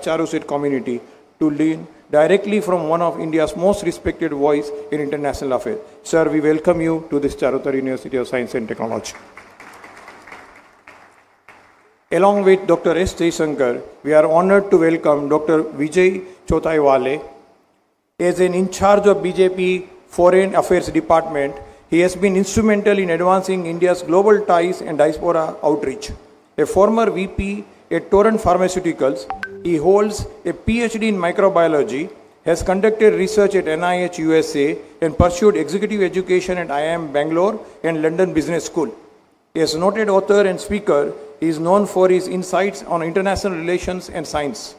Charuset community to learn directly from one of India's most respected voice in international affairs. Sir, we welcome you to this Charutar University of Science and Technology. Along with Dr. S. Jaishankar, we are honored to welcome Dr. Vijay Chothaiwale. As an in charge of BJP Foreign Affairs Department, he has been instrumental in advancing India's global ties and diaspora outreach. A former VP at Torrent Pharmaceuticals, he holds a PhD in microbiology, has conducted research at NIH USA, and pursued executive education at IIM Bangalore and London Business School. As a noted author and speaker, he is known for his insights on international relations and science.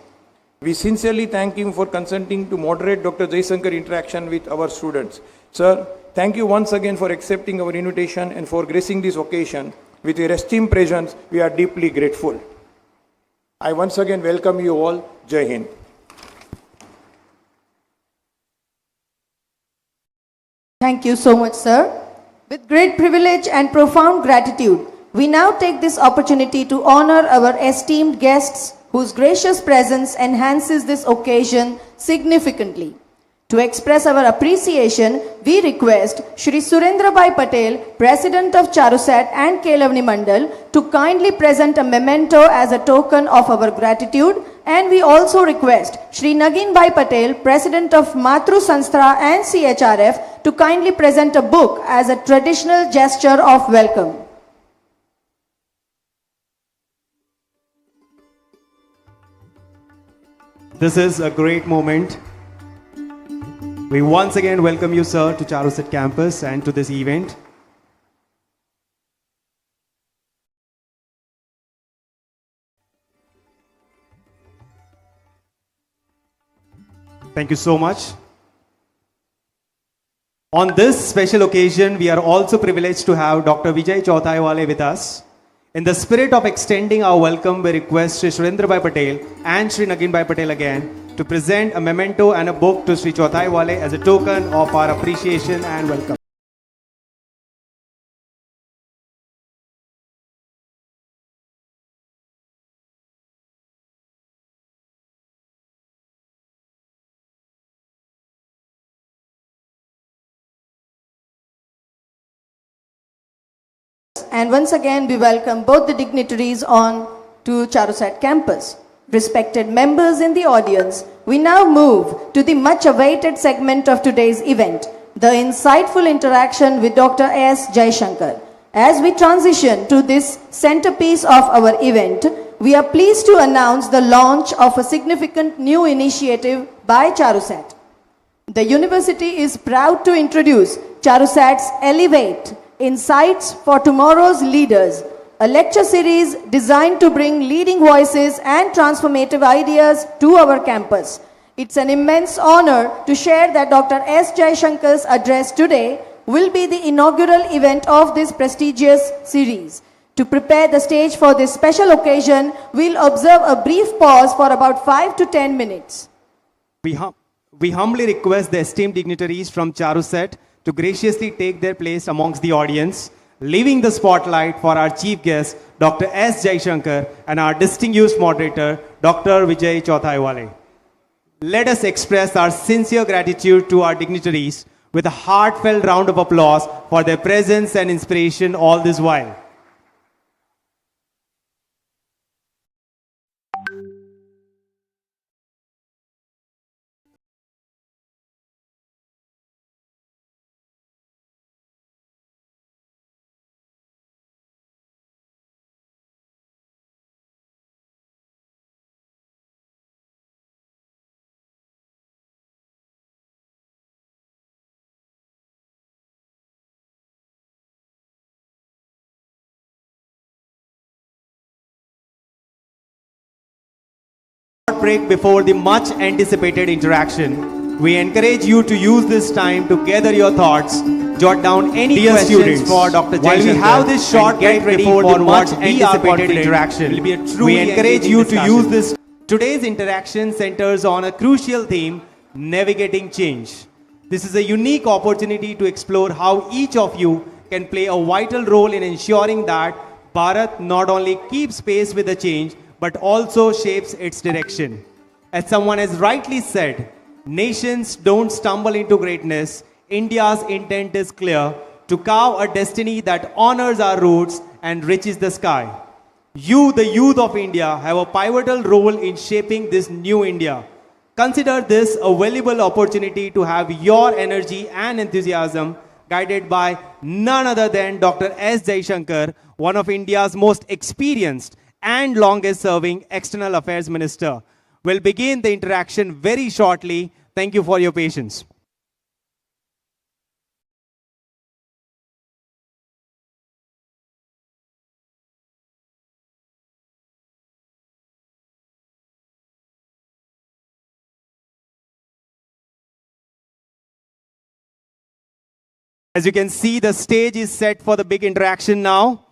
We sincerely thank him for consenting to moderate Dr. Jaishankar interaction with our students. Sir, thank you once again for accepting our invitation and for gracing this occasion. With your esteemed presence, we are deeply grateful. I once again welcome you all. Jai Hind. Thank you so much, sir. With great privilege and profound gratitude, we now take this opportunity to honor our esteemed guests whose gracious presence enhances this occasion significantly. To express our appreciation, we request Shri Surendra Bhai Patel, President of Charusat and Kelavani Mandal, to kindly present a memento as a token of our gratitude, and we also request Shri Nagin Bhai Patel, President of Matru Sanstha and CHRF, to kindly present a book as a traditional gesture of welcome. This is a great moment. We once again welcome you, sir, to Charusat campus and to this event. Thank you so much. On this special occasion, we are also privileged to have Dr. Vijay Chothaiwale with us. In the spirit of extending our welcome, we request Shri Surendra Bhai Patel and Shri Nagin Bhai Patel again to present a memento and a book to Shri Chothaiwale as a token of our appreciation and welcome. And once again, we welcome both the dignitaries on to Charusat campus. Respected members in the audience, we now move to the much awaited segment of today's event, the insightful interaction with Dr. S. Jaishankar. As we transition to this centerpiece of our event, we are pleased to announce the launch of a significant new initiative by Charusat. The university is proud to introduce Charusat's Elevate, Insights for Tomorrow's Leaders, a lecture series designed to bring leading voices and transformative ideas to our campus. It's an immense honor to share that Dr. S. Jaishankar's address today will be the inaugural event of this prestigious series. To prepare the stage for this special occasion, we'll observe a brief pause for about 5 to 10 minutes. We humbly request the esteemed dignitaries from Charusat to graciously take their place amongst the audience, leaving the spotlight for our chief guest, Dr. S. Jaishankar, and our distinguished moderator, Dr. Vijay Chothaiwale. Let us express our sincere gratitude to our dignitaries with a heartfelt round of applause for their presence and inspiration all this while. Break before the much anticipated interaction, we encourage you to use this time to gather your thoughts, jot down any questions for Dr. Jaishankar. While we have this short break before the much anticipated interaction, we encourage you to use this. Today's interaction centers on a crucial theme, navigating change. This is a unique opportunity to explore how each of you can play a vital role in ensuring that Bharat not only keeps pace with the change, but also shapes its direction. As someone has rightly said, nations don't stumble into greatness. India's intent is clear to carve a destiny that honors our roots and reaches the sky. You, the youth of India, have a pivotal role in shaping this new India. Consider this a valuable opportunity to have your energy and enthusiasm guided by none other than Dr. S. Jaishankar, one of India's most experienced and longest serving external affairs minister. We'll begin the interaction very shortly. Thank you for your patience. As you can see, the stage is set for the big interaction now.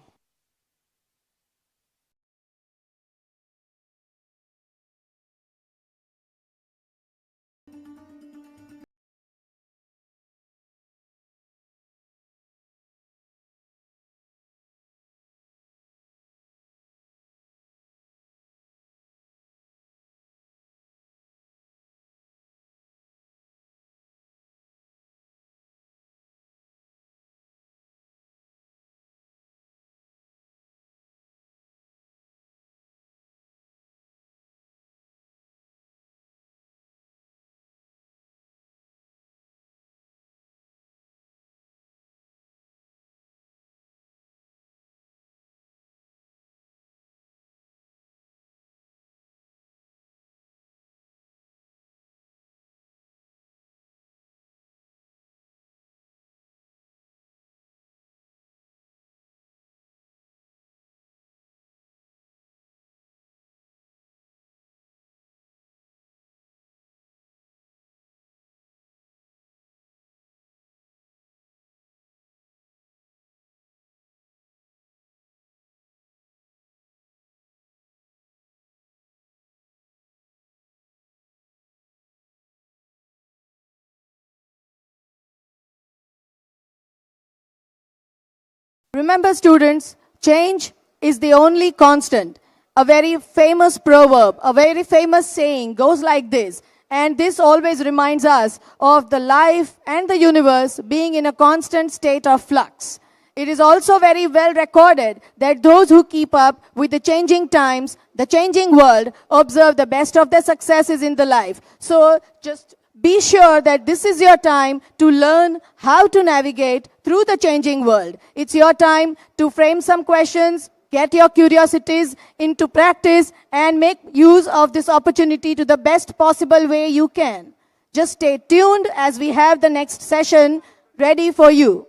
Remember, students, change is the only constant. A very famous proverb, a very famous saying goes like this. And this always reminds us of the life and the universe being in a constant state of flux. It is also very well recorded that those who keep up with the changing times, the changing world, observe the best of their successes in the life. So just be sure that this is your time to learn how to navigate through the changing world. It's your time to frame some questions, get your curiosities into practice, and make use of this opportunity to the best possible way you can. Just stay tuned as we have the next session ready for you.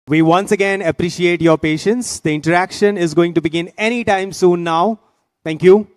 We once again appreciate your patience. The interaction is going to begin anytime soon now. Thank you.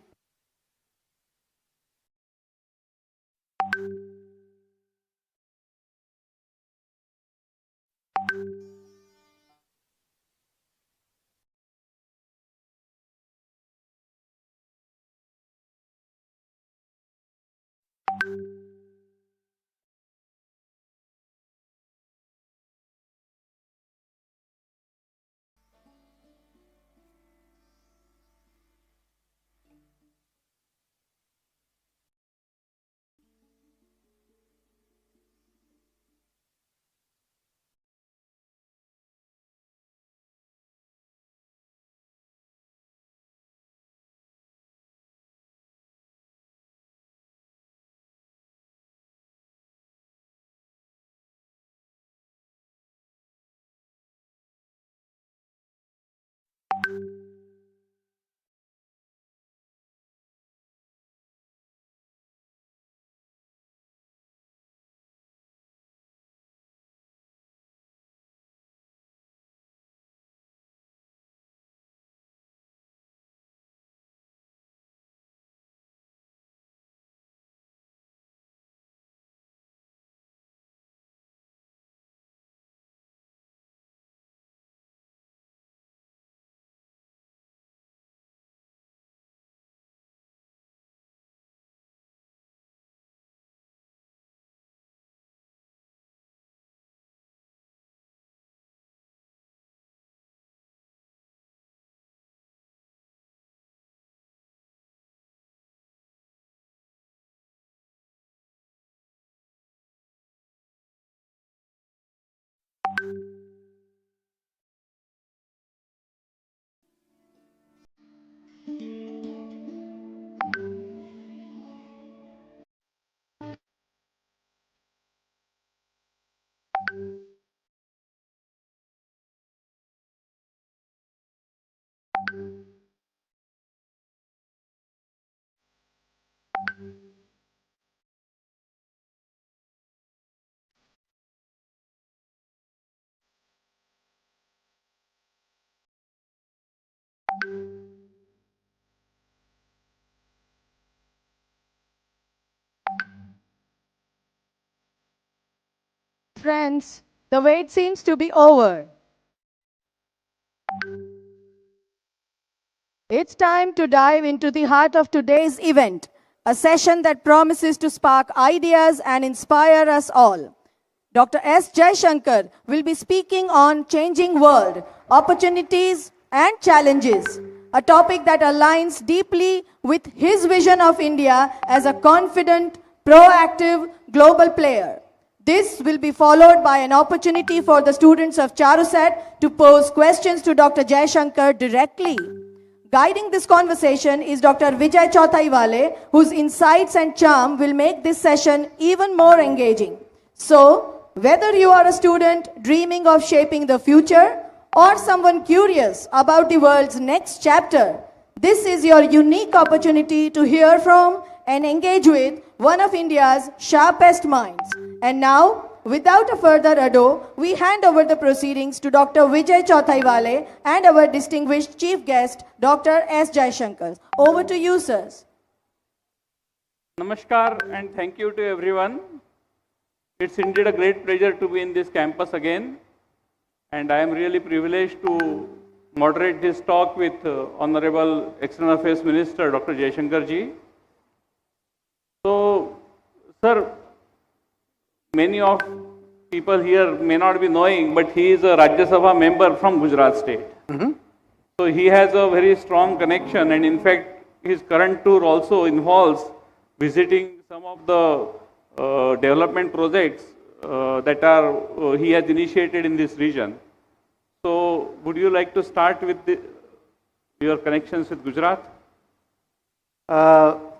Friends, the wait seems to be over. It's time to dive into the heart of today's event, a session that promises to spark ideas and inspire us all. Dr. S. Jaishankar will be speaking on changing world, opportunities and challenges, a topic that aligns deeply with his vision of India as a confident, proactive global player. This will be followed by an opportunity for the students of Charusat to pose questions to Dr. Jaishankar directly. Guiding this conversation is Dr. Vijay Chothaiwale, whose insights and charm will make this session even more engaging. So, whether you are a student dreaming of shaping the future or someone curious about the world's next chapter, this is your unique opportunity to hear from and engage with one of India's sharpest minds. And now, without a further ado, we hand over the proceedings to Dr. Vijay Chothaiwale and our distinguished chief guest, Dr. S. Jaishankar. Over to you, sirs. Namaskar and thank you to everyone. It's indeed a great pleasure to be in this campus again, and I am really privileged to moderate this talk with Honorable External Affairs Minister Dr. Jaishankar ji. So, sir, many of people here may not be knowing, but he is a Rajya Sabha member from Gujarat state. So he has a very strong connection, and in fact, his current tour also involves visiting some of the development projects that he has initiated in this region. So, would you like to start with your connections with Gujarat?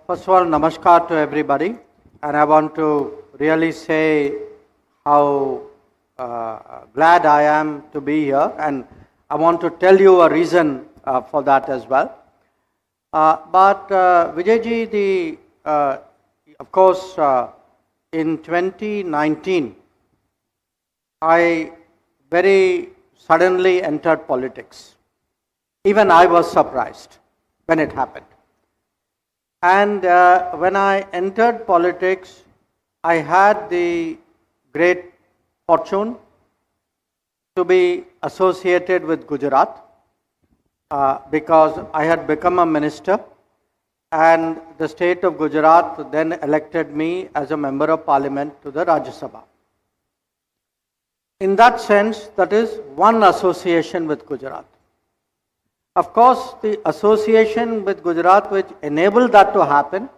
First of all, namaskar to everybody, and I want to really say how glad I am to be here, and I want to tell you a reason for that as well. But Vijayji, of course, in 2019, I very suddenly entered politics. Even I was surprised when it happened. And when I entered politics, I had the great fortune to be associated with Gujarat because I had become a minister, and the state of Gujarat then elected me as a member of parliament to the Rajya Sabha. In that sense, that is one association with Gujarat. Of course, the association with Gujarat which enabled that to happen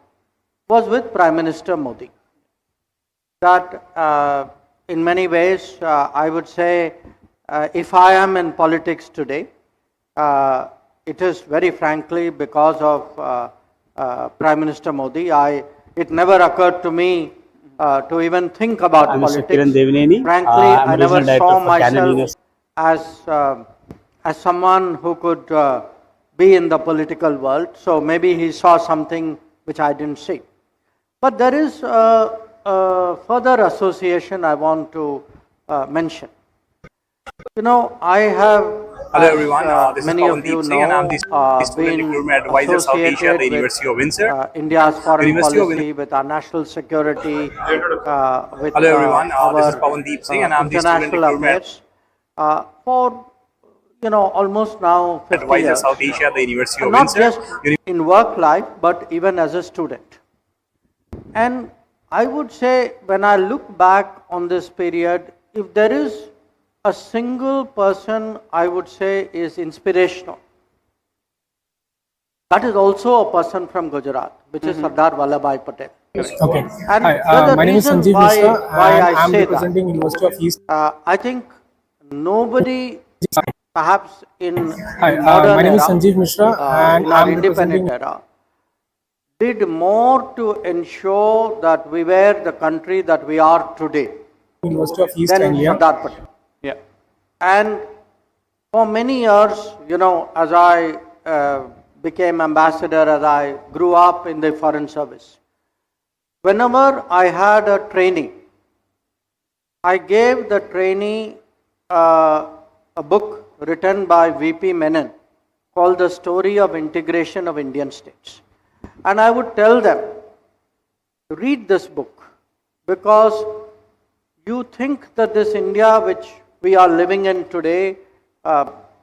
was with Prime Minister Modi. That in many ways, I would say, if I am in politics today, it is very frankly because of Prime Minister Modi. It never occurred to me to even think about politics. Frankly, I never saw myself as someone who could be in the political world. So maybe he saw something which I didn't see. But there is a further association I want to mention. You know, I have. Hello everyone, this is many of you Pawandeep Singh and I am the Student Recruitment Advisor South Asia at the University of Windsor. India's foreign policy, with our national security, with Hello everyone, this is Pawandeep Singh and I am the Student Recruitment for almost now 50 Advisor years. South Asia at the University of Not Windsor. just in work life, but even as a student. And I would say, when I look back on this period, if there is a single person I would say is inspirational, that is also a person from Gujarat, which is Sardar Vallabhbhai Patel. Okay. And Hi, my name is Sanjeev Mishra why and I I'm say representing that, University of East. I think nobody, perhaps in Hi, modern my name is era, Sanjeev Mishra and in our I'm independent representing. era, did more to ensure that we were the country that we are today. University of East then Anglia. Sardar Patel. Yeah. And for many years, as I became ambassador, as I grew up in the foreign service, whenever I had a trainee, I gave the trainee a book written by V.P. Menon called The Story of Integration of Indian States. And I would tell them, read this book, because you think that this India which we are living in today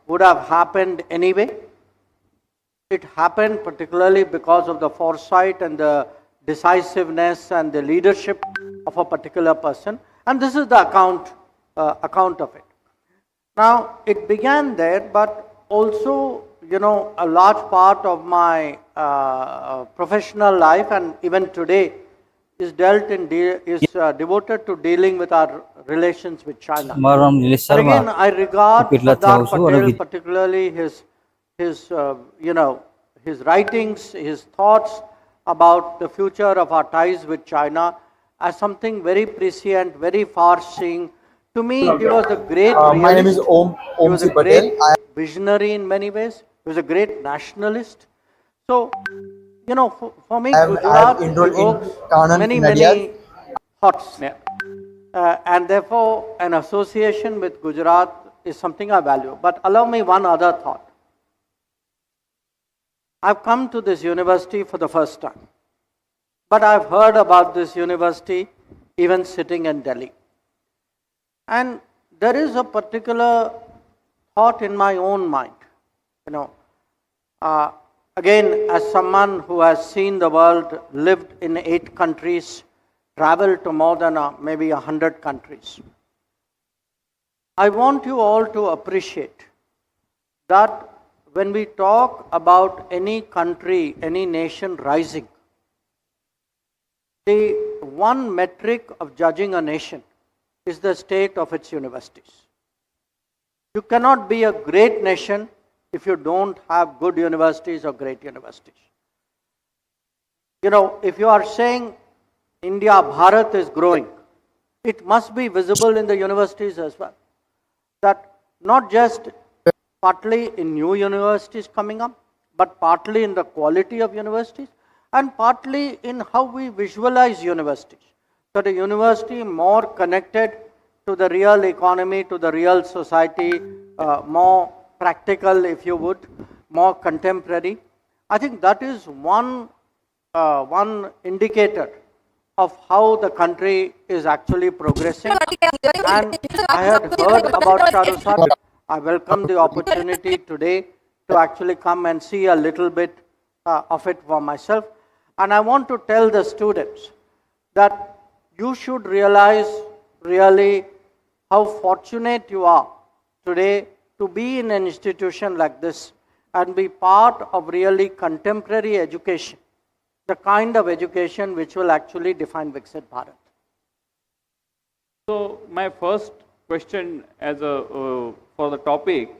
would have happened anyway. It happened particularly because of the foresight and the decisiveness and the leadership of a particular person. And this is the account of it. Now, it began there, but also, a large part of my professional life and even today is devoted to dealing with our relations with China. And again, I regard Sardar Patel, particularly his writings, his thoughts about the future of our ties with China as something very prescient, very far-seeing. To me, he was a great realist. My name is Om He was a Patel. great visionary in many ways. He was a great nationalist. So, for me, Gujarat evokes many thoughts. Yeah. And therefore, an association with Gujarat is something I value. But allow me one other thought. I've come to this university for the first time. But I've heard about this university even sitting in Delhi. And there is a particular thought in my own mind. Again, as someone who has seen the world, lived in 8 countries, traveled to more than maybe 100 countries, I want you all to appreciate that when we talk about any country, any nation rising, the one metric of judging a nation is the state of its universities. You cannot be a great nation if you don't have good universities or great universities. If you are saying India, Bharat is growing, it must be visible in the universities as well. That not just partly in new universities coming up, but partly in the quality of universities and partly in how we visualize universities. So the university more connected to the real economy, to the real society, more practical, if you would, more contemporary. I think that is one indicator of how the country is actually progressing. And I had heard about Charusat. I welcome the opportunity today to actually come and see a little bit of it for myself. And I want to tell the students that you should realize really how fortunate you are today to be in an institution like this and be part of really contemporary education, the kind of education which will actually define Viksit Bharat. So my first question for the topic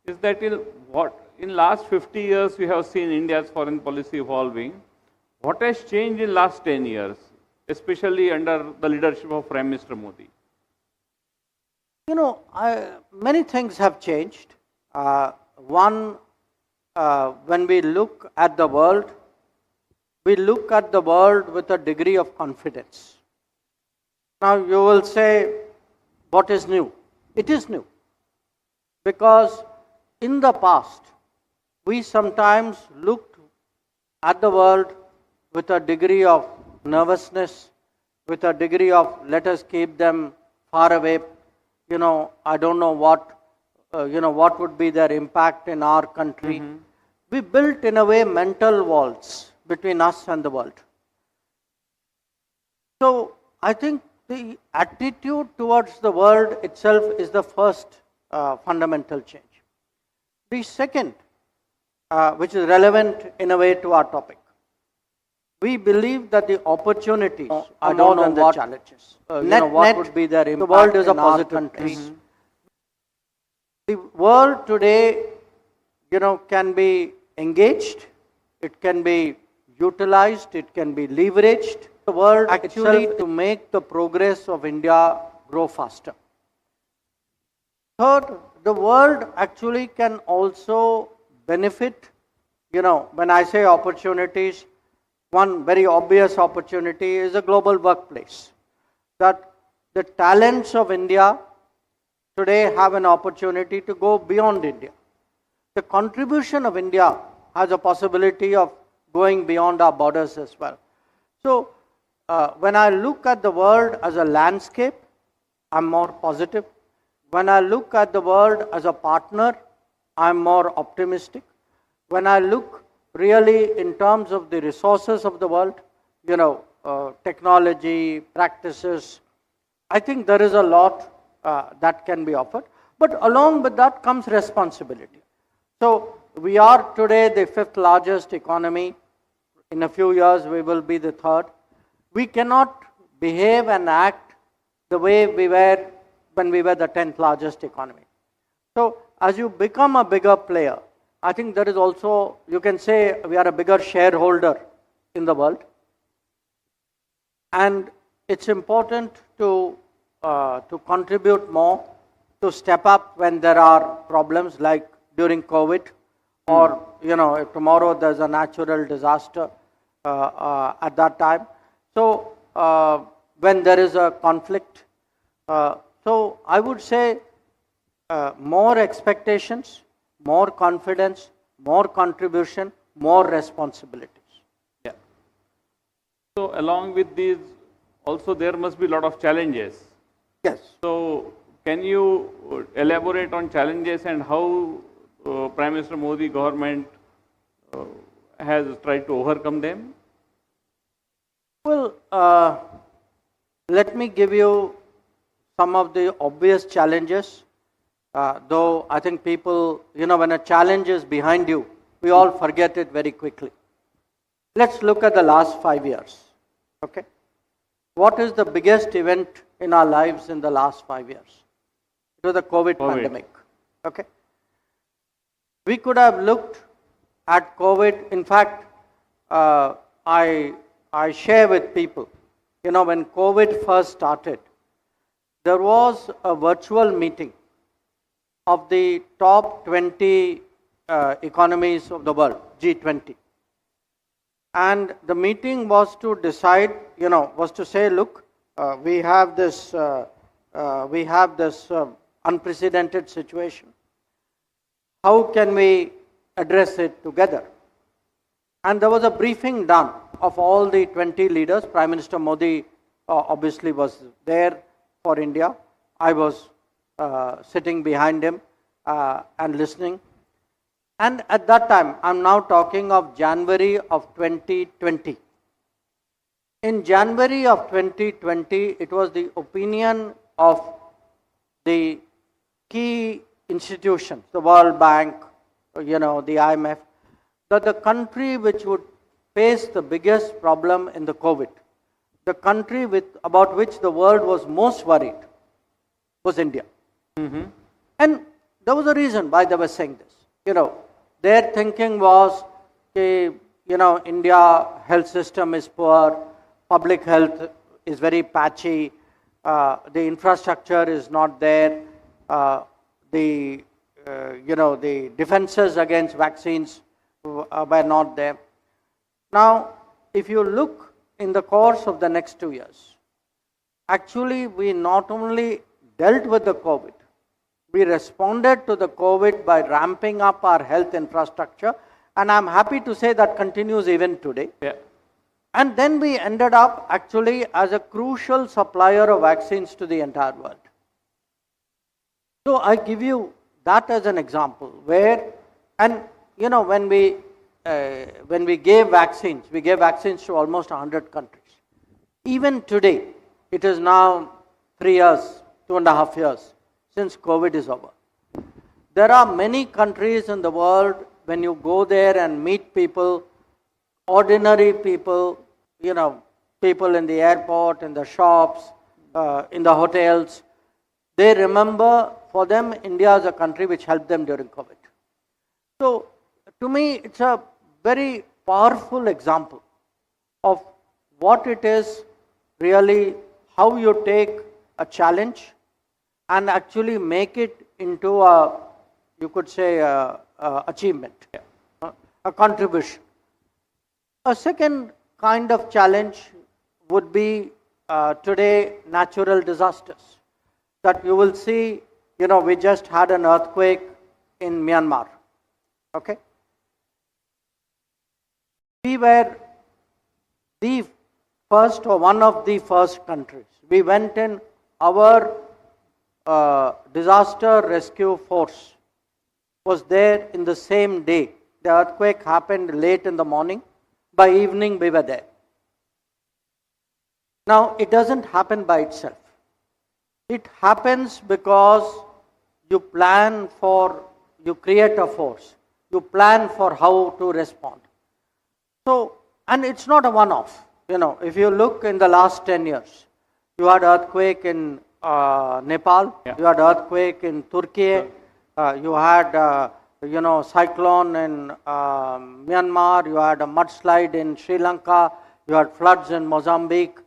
is that in last 50 years we have seen India's foreign policy evolving. What has changed in last 10 years, especially under the leadership of Prime Minister Modi? Many things have changed. One, when we look at the world, we look at the world with a degree of confidence. Now you will say, what is new? It is new. Because in the past, we sometimes looked at the world with a degree of nervousness, with a degree of let us keep them far away. I don't know what would be their impact in our country. Mm-hmm. We built in a way mental walls between us and the world. So I think the attitude towards the world itself is the first fundamental change. The second, which is relevant in a way to our topic, we believe that the opportunities are more than the challenges. What would be their impact? The world is a positive country. Mm-hmm. The world today, can be engaged, it can be utilized, it can be leveraged. The world actually to make the progress of India grow faster. Third, the world actually can also benefit, when I say opportunities, one very obvious opportunity is a global workplace. That the talents of India today have an opportunity to go beyond India. The contribution of India has a possibility of going beyond our borders as well. So, when I look at the world as a landscape, I'm more positive. When I look at the world as a partner, I'm more optimistic. When I look really in terms of the resources of the world, technology, practices, I think there is a lot that can be offered. But along with that comes responsibility. So we are today the 5th largest economy. In a few years, we will be the 3rd. We cannot behave and act the way we were when we were the 10th largest economy. So as you become a bigger player, I think there is also, you can say we are a bigger shareholder in the world. And it's important to contribute more, to step up when there are problems like during COVID, or if tomorrow there's a natural disaster at that time. So when there is a conflict, so I would say more expectations, more confidence, more contribution, more responsibilities. Yeah. So along with these, also there must be a lot of challenges. Yes. So can you elaborate on challenges and how Prime Minister Modi government has tried to overcome them? Well, let me give you some of the obvious challenges. Though I think people, when a challenge is behind you, we all forget it very quickly. Let's look at the last 5 years. Okay? What is the biggest event in our lives in the last 5 years? It was the COVID pandemic. Okay? We could have looked at COVID. In fact, I share with people, when COVID first started, there was a virtual meeting of the top 20 economies of the world, G20. And the meeting was to decide, was to say, look, we have this unprecedented situation. How can we address it together? And there was a briefing done of all the 20 leaders. Prime Minister Modi obviously was there for India. I was sitting behind him and listening. And at that time, I'm now talking of January of 2020. In January of 2020, it was the opinion of the key institutions, the World Bank, the IMF, that the country which would face the biggest problem in the COVID, the country about which the world was most worried, was India. Mm-hmm. And there was a reason why they were saying this. Their thinking was, India health system is poor, public health is very patchy, the infrastructure is not there, the defenses against vaccines were not there. Now, if you look in the course of the next 2 years, actually we not only dealt with the COVID, we responded to the COVID by ramping up our health infrastructure, and I'm happy to say that continues even today. Yeah. And then we ended up actually as a crucial supplier of vaccines to the entire world. So I give you that as an example where, and when we gave vaccines to almost 100 countries. Even today, it is now 3 years, 2.5 years since COVID is over. There are many countries in the world, when you go there and meet people, ordinary people, people in the airport, in the shops, in the hotels, they remember, for them, India is a country which helped them during COVID. So, to me, it's a very powerful example of what it is really, how you take a challenge and actually make it into a, you could say, achievement, a contribution. A second kind of challenge would be today natural disasters. That you will see, we just had an earthquake in Myanmar. Okay? We were the first or one of the first countries. We went in, our disaster rescue force was there in the same day. The earthquake happened late in the morning. By evening, we were there. Now, it doesn't happen by itself. It happens because you plan for, you create a force. You plan for how to respond. So, and it's not a one-off. If you look in the last 10 years, you had earthquake in Nepal, you had earthquake in Turkey, you had cyclone in Myanmar, you had a mudslide in Sri Lanka, you had floods in Mozambique.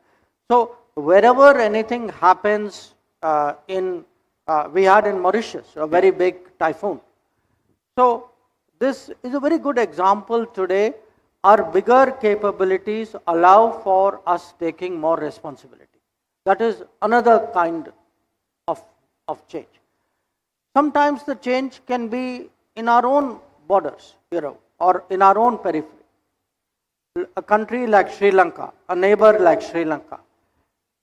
So wherever anything happens we had in Mauritius, a very big typhoon. So this is a very good example today. Our bigger capabilities allow for us taking more responsibility. That is another kind of change. Sometimes the change can be in our own borders, or in our own periphery. A country like Sri Lanka, a neighbor like Sri Lanka,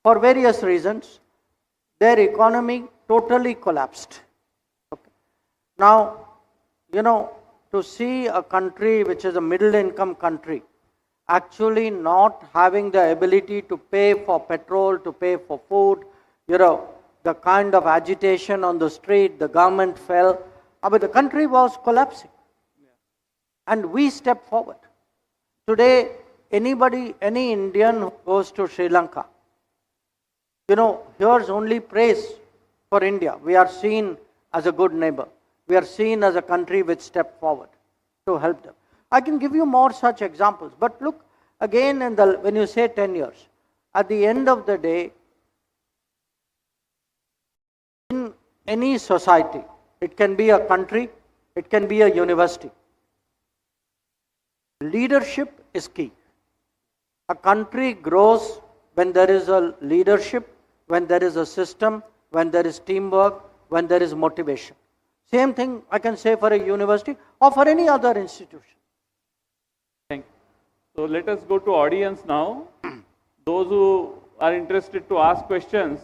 for various reasons, their economy totally collapsed. Okay. Now, to see a country which is a middle income country actually not having the ability to pay for petrol, to pay for food, the kind of agitation on the street, the government fell, but the country was collapsing. And we stepped forward. Today, any Indian who goes to Sri Lanka, here's only praise for India. We are seen as a good neighbor. We are seen as a country which stepped forward to help them. I can give you more such examples. But look, again, when you say 10 years, at the end of the day, in any society, it can be a country, it can be a university. Leadership is key. A country grows when there is a leadership, when there is a system, when there is teamwork, when there is motivation. Same thing I can say for a university or for any other institution. Thank you. So let us go to audience now. Those who are interested to ask questions,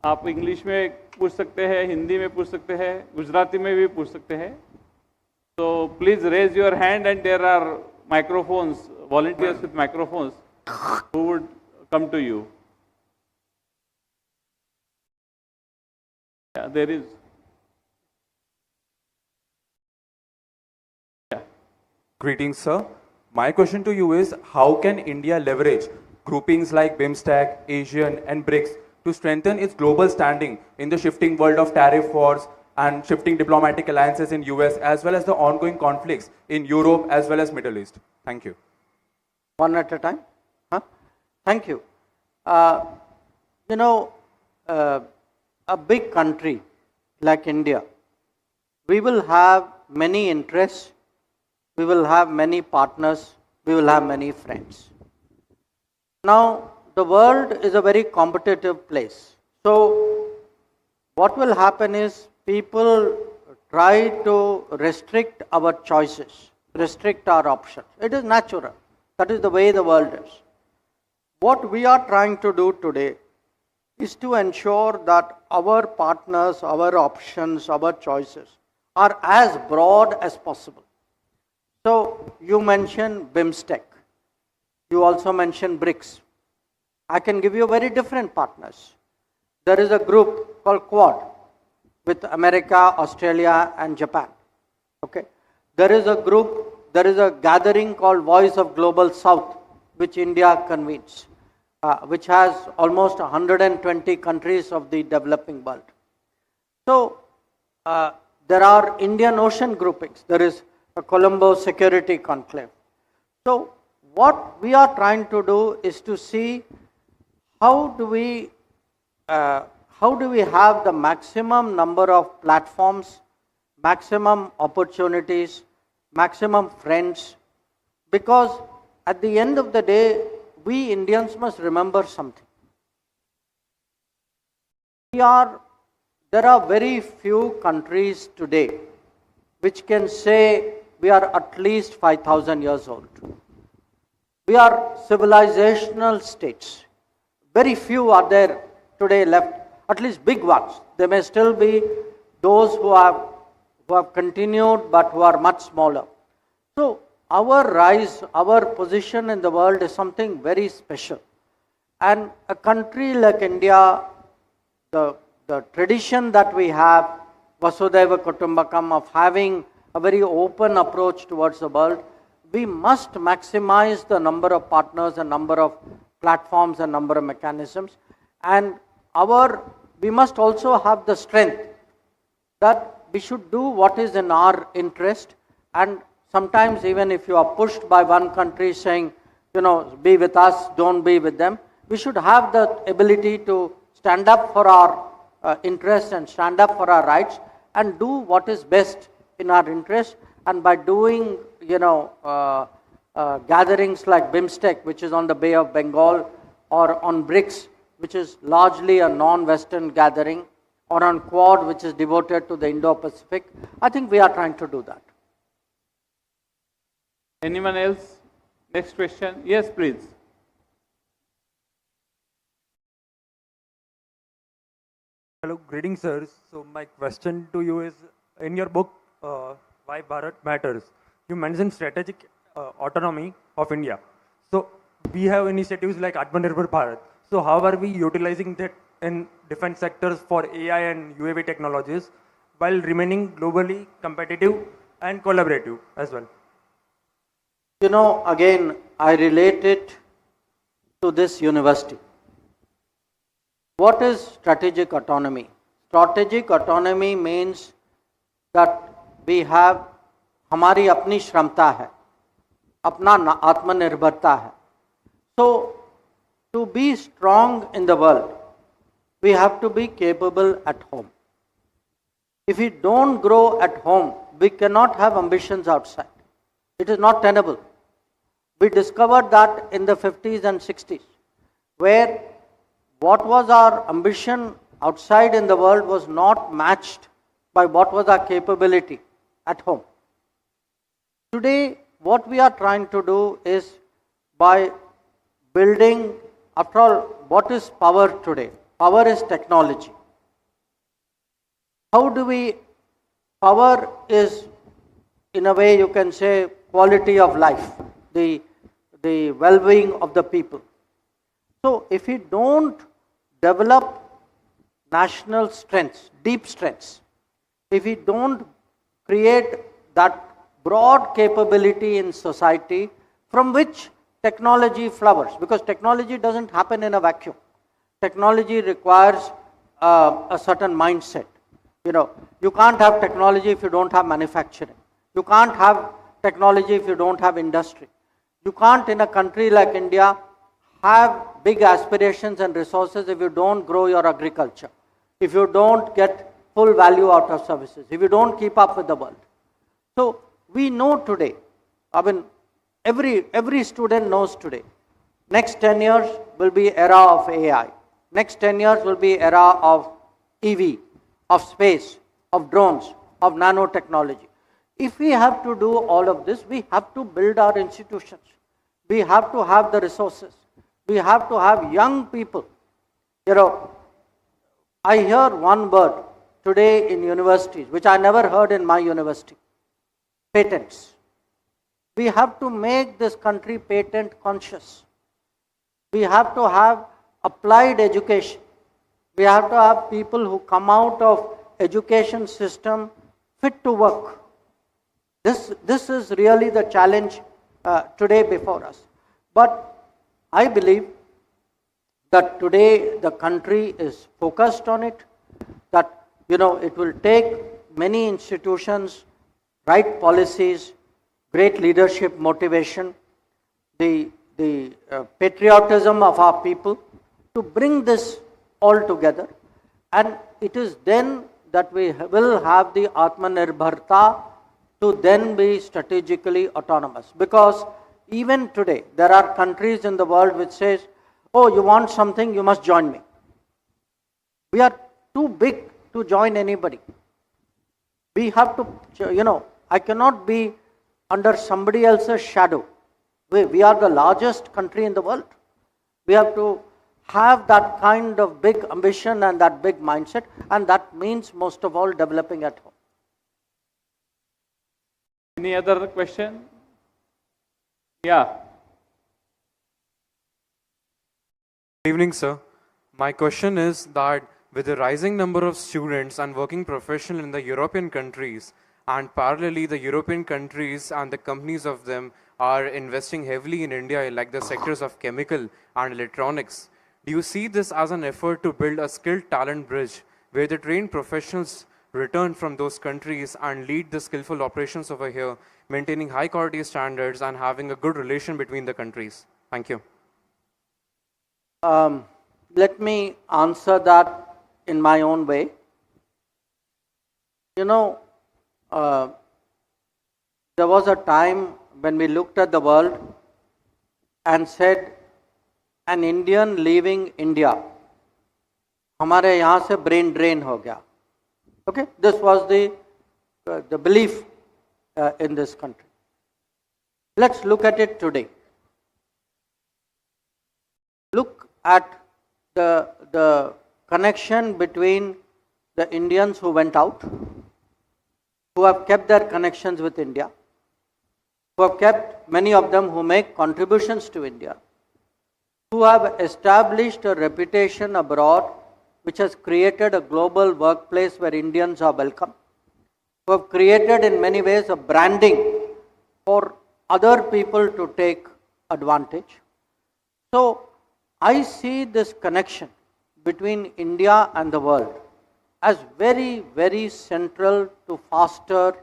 आप English में पूछ सकते हैं, हिंदी में पूछ सकते हैं, गुजराती में भी पूछ सकते हैं. So please raise your hand, and there are microphones, volunteers with microphones who would come to you. Yeah, there is. Yeah. Greetings, sir. My question to you is, how can India leverage groupings like BIMSTEC, ASEAN and BRICS to strengthen its global standing in the shifting world of tariff wars and shifting diplomatic alliances in US, as well as the ongoing conflicts in Europe as well as Middle East? Thank you. One at a time? Huh? Thank you. A big country like India, we will have many interests, we will have many partners, we will have many friends. Now, the world is a very competitive place. So, what will happen is people try to restrict our choices, restrict our options. It is natural. That is the way the world is. What we are trying to do today is to ensure that our partners, our options, our choices are as broad as possible. So, you mentioned BIMSTEC. You also mentioned BRICS. I can give you very different partners. There is a group called Quad with America, Australia and Japan. Okay. There is a gathering called Voice of Global South, which India convenes, which has almost 120 countries of the developing world. So, there are Indian Ocean groupings. There is a Colombo Security Conclave. So, what we are trying to do is to see how do we how do we have the maximum number of platforms, maximum opportunities, maximum friends? Because at the end of the day, we Indians must remember something. There are very few countries today which can say we are at least 5,000 years old. We are civilizational states. Very few are there today left, at least big ones. There may still be those who have continued but who are much smaller. So our rise, our position in the world is something very special. And a country like India, the tradition that we have, Vasudhaiva Kutumbakam, of having a very open approach towards the world, we must maximize the number of partners and number of platforms and number of mechanisms. And we must also have the strength that we should do what is in our interest. And sometimes even if you are pushed by one country saying, be with us, don't be with them, we should have the ability to stand up for our interests and stand up for our rights and do what is best in our interest. And by doing, gatherings like BIMSTEC, which is on the Bay of Bengal, or on BRICS, which is largely a non-Western gathering, or on Quad, which is devoted to the Indo-Pacific, I think we are trying to do that. Anyone else? Next question. Yes, please. Hello, greetings, sir. So my question to you is, in your book, Why Bharat Matters, you mentioned strategic autonomy of India. So we have initiatives like Atmanirbhar Bharat. So how are we utilizing that in different sectors for AI and UAV technologies while remaining globally competitive and collaborative as well? Again, I relate it to this university. What is strategic autonomy? Strategic autonomy means that we have हमारी अपनी क्षमता है, अपना आत्मनिर्भरता है. So to be strong in the world, we have to be capable at home. If we don't grow at home, we cannot have ambitions outside. It is not tenable. We discovered that in the 50s and 60s, where what was our ambition outside in the world was not matched by what was our capability at home. Today, what we are trying to do is by building, after all, what is power today? Power is technology. Power is, in a way, you can say, quality of life, the well-being of the people. So, if we don't develop national strengths, deep strengths, if we don't create that broad capability in society from which technology flowers, because technology doesn't happen in a vacuum. Technology requires a certain mindset. You can't have technology if you don't have manufacturing. You can't have technology if you don't have industry. You can't, in a country like India, have big aspirations and resources if you don't grow your agriculture, if you don't get full value out of services, if you don't keep up with the world. So we know today, every student knows today, next 10 years will be era of AI. Next 10 years will be era of EV, of space, of drones, of nanotechnology. If we have to do all of this, we have to build our institutions. We have to have the resources. We have to have young people. I hear one word today in universities, which I never heard in my university: patents. We have to make this country patent conscious. We have to have applied education. We have to have people who come out of education system fit to work. This is really the challenge today before us. But I believe that today the country is focused on it, that it will take many institutions, right policies, great leadership motivation, the patriotism of our people to bring this all together. And it is then that we will have the Atmanirbharta to then be strategically autonomous. Because even today, there are countries in the world which says, oh, you want something, you must join me. We are too big to join anybody. We have to, I cannot be under somebody else's shadow. We are the largest country in the world. We have to have that kind of big ambition and that big mindset, and that means most of all developing at home. Any other question? Yeah. Good evening, sir. My question is that with the rising number of students and working professionals in the European countries, and parallelly the European countries and the companies of them are investing heavily in India, like the sectors of chemical and electronics, do you see this as an effort to build a skilled talent bridge where the trained professionals return from those countries and lead the skillful operations over here, maintaining high quality standards and having a good relation between the countries? Thank you. Let me answer that in my own way. There was a time when we looked at the world and said, an Indian leaving India, हमारे यहाँ से brain drain हो गया. Okay, this was the belief in this country. Let's look at it today. Look at the connection between the Indians who went out, who have kept their connections with India, who have kept, many of them who make contributions to India, who have established a reputation abroad which has created a global workplace where Indians are welcome, who have created in many ways a branding for other people to take advantage. So I see this connection between India and the world as very, very central to foster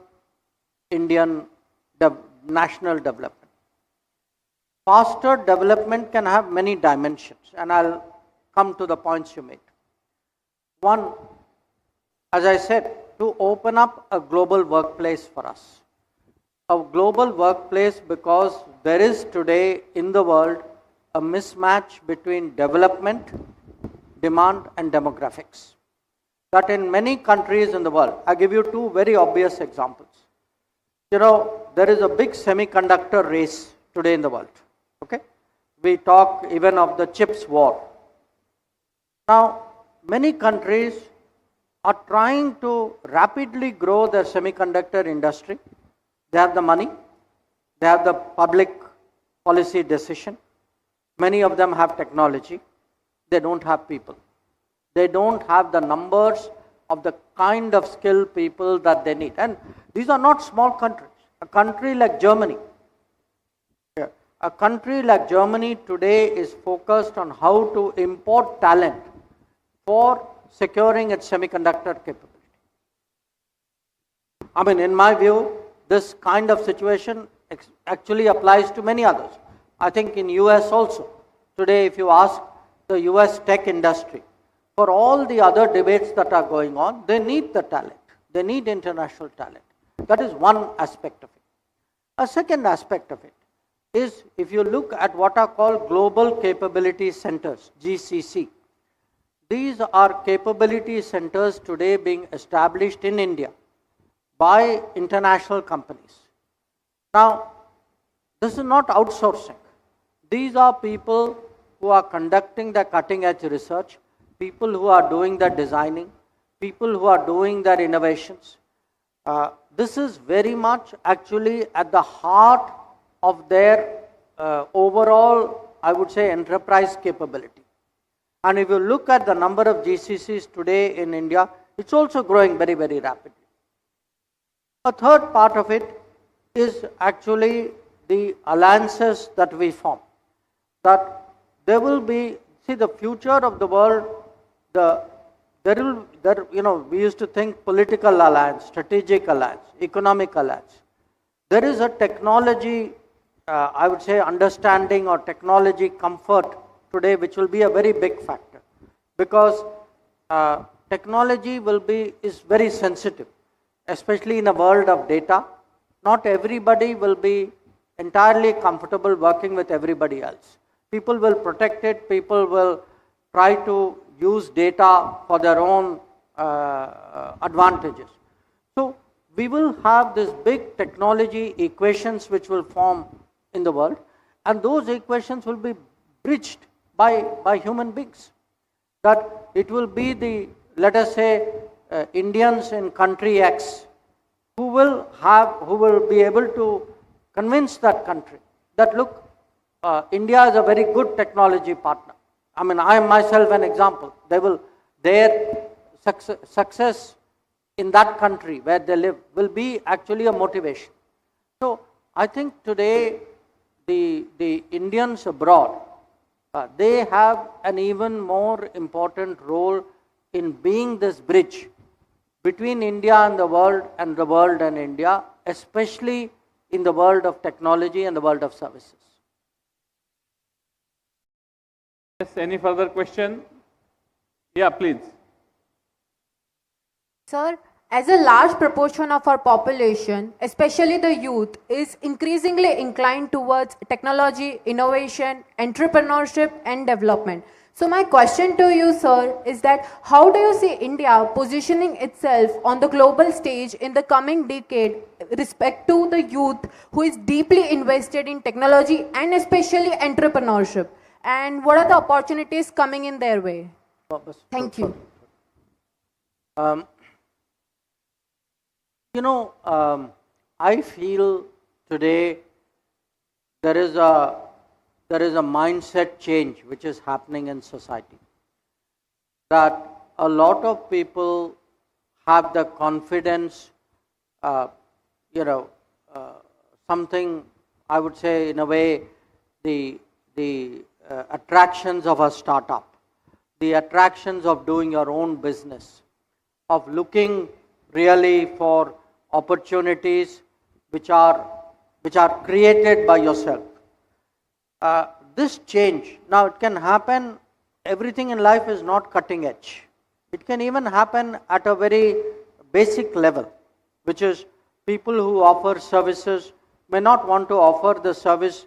Indian national development. Faster development can have many dimensions, and I'll come to the points you made. One, as I said, to open up a global workplace for us. A global workplace because there is today in the world a mismatch between development, demand and demographics. That in many countries in the world, I give you two very obvious examples. There is a big semiconductor race today in the world. Okay? We talk even of the chips war. Now, many countries are trying to rapidly grow their semiconductor industry. They have the money, they have the public policy decision. Many of them have technology. They don't have people. They don't have the numbers of the kind of skilled people that they need. And these are not small countries. A country like Germany, today is focused on how to import talent for securing its semiconductor capability. I mean, in my view, this kind of situation actually applies to many others. I think in US also, today if you ask the US tech industry, for all the other debates that are going on, they need the talent. They need international talent. That is one aspect of it. A second aspect of it is, if you look at what are called Global Capability Centers, GCC, these are capability centers today being established in India by international companies. Now, this is not outsourcing. These are people who are conducting the cutting edge research, people who are doing the designing, people who are doing their innovations. This is very much actually at the heart of their overall, I would say, enterprise capability. And if you look at the number of GCCs today in India, it's also growing very, very rapidly. A third part of it is actually the alliances that we form. That there will be, see, the future of the world, we used to think political alliance, strategic alliance, economic alliance. There is a technology, I would say, understanding or technology comfort today, which will be a very big factor. because technology is very sensitive, especially in a world of data. Not everybody will be entirely comfortable working with everybody else. People will protect it, people will try to use data for their own advantages. So we will have this big technology equations which will form in the world, and those equations will be bridged by human beings. That it will be the, let us say, Indians in country X who will be able to convince that country that look, India is a very good technology partner. I mean, I am myself an example. Their success in that country where they live will be actually a motivation. So I think today the Indians abroad, they have an even more important role in being this bridge between India and the world and India, especially in the world of technology and the world of services. Yes, any further question? Yeah, please. Sir, as a large proportion of our population, especially the youth, is increasingly inclined towards technology, innovation, entrepreneurship and development. So my question to you, sir, is that how do you see India positioning itself on the global stage in the coming decade respect to the youth who is deeply invested in technology and especially entrepreneurship? And what are the opportunities coming in their way? Thank you. I feel today there is a mindset change which is happening in society. That a lot of people have the confidence, something I would say in a way the attractions of a startup, the attractions of doing your own business, of looking really for opportunities which are created by yourself. This change, now it can happen, everything in life is not cutting edge. It can even happen at a very basic level, which is people who offer services may not want to offer the service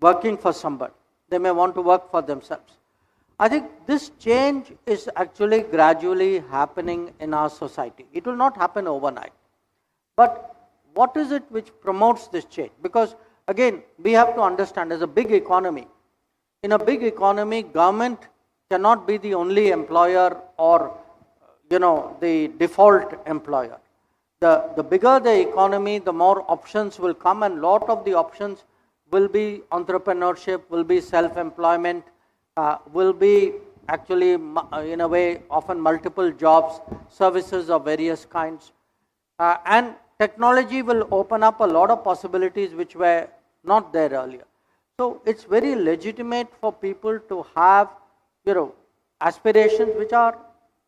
working for somebody. They may want to work for themselves. I think this change is actually gradually happening in our society. It will not happen overnight. But what is it which promotes this change? Because again, we have to understand, as a big economy, in a big economy, government cannot be the only employer or the default employer. The bigger the economy, the more options will come, and lot of the options will be entrepreneurship, will be self-employment, will be actually in a way often multiple jobs, services of various kinds. And technology will open up a lot of possibilities which were not there earlier. So it's very legitimate for people to have, aspirations which are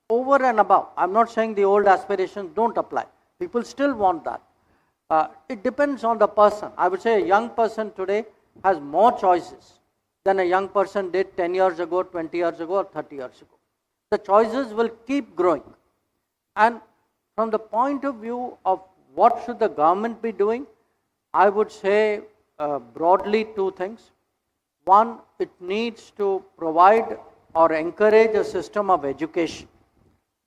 over and above. I'm not saying the old aspirations don't apply. People still want that. It depends on the person. I would say a young person today has more choices than a young person did 10 years ago, 20 years ago, or 30 years ago. The choices will keep growing. And from the point of view of what should the government be doing, I would say broadly two things. One, it needs to provide or encourage a system of education.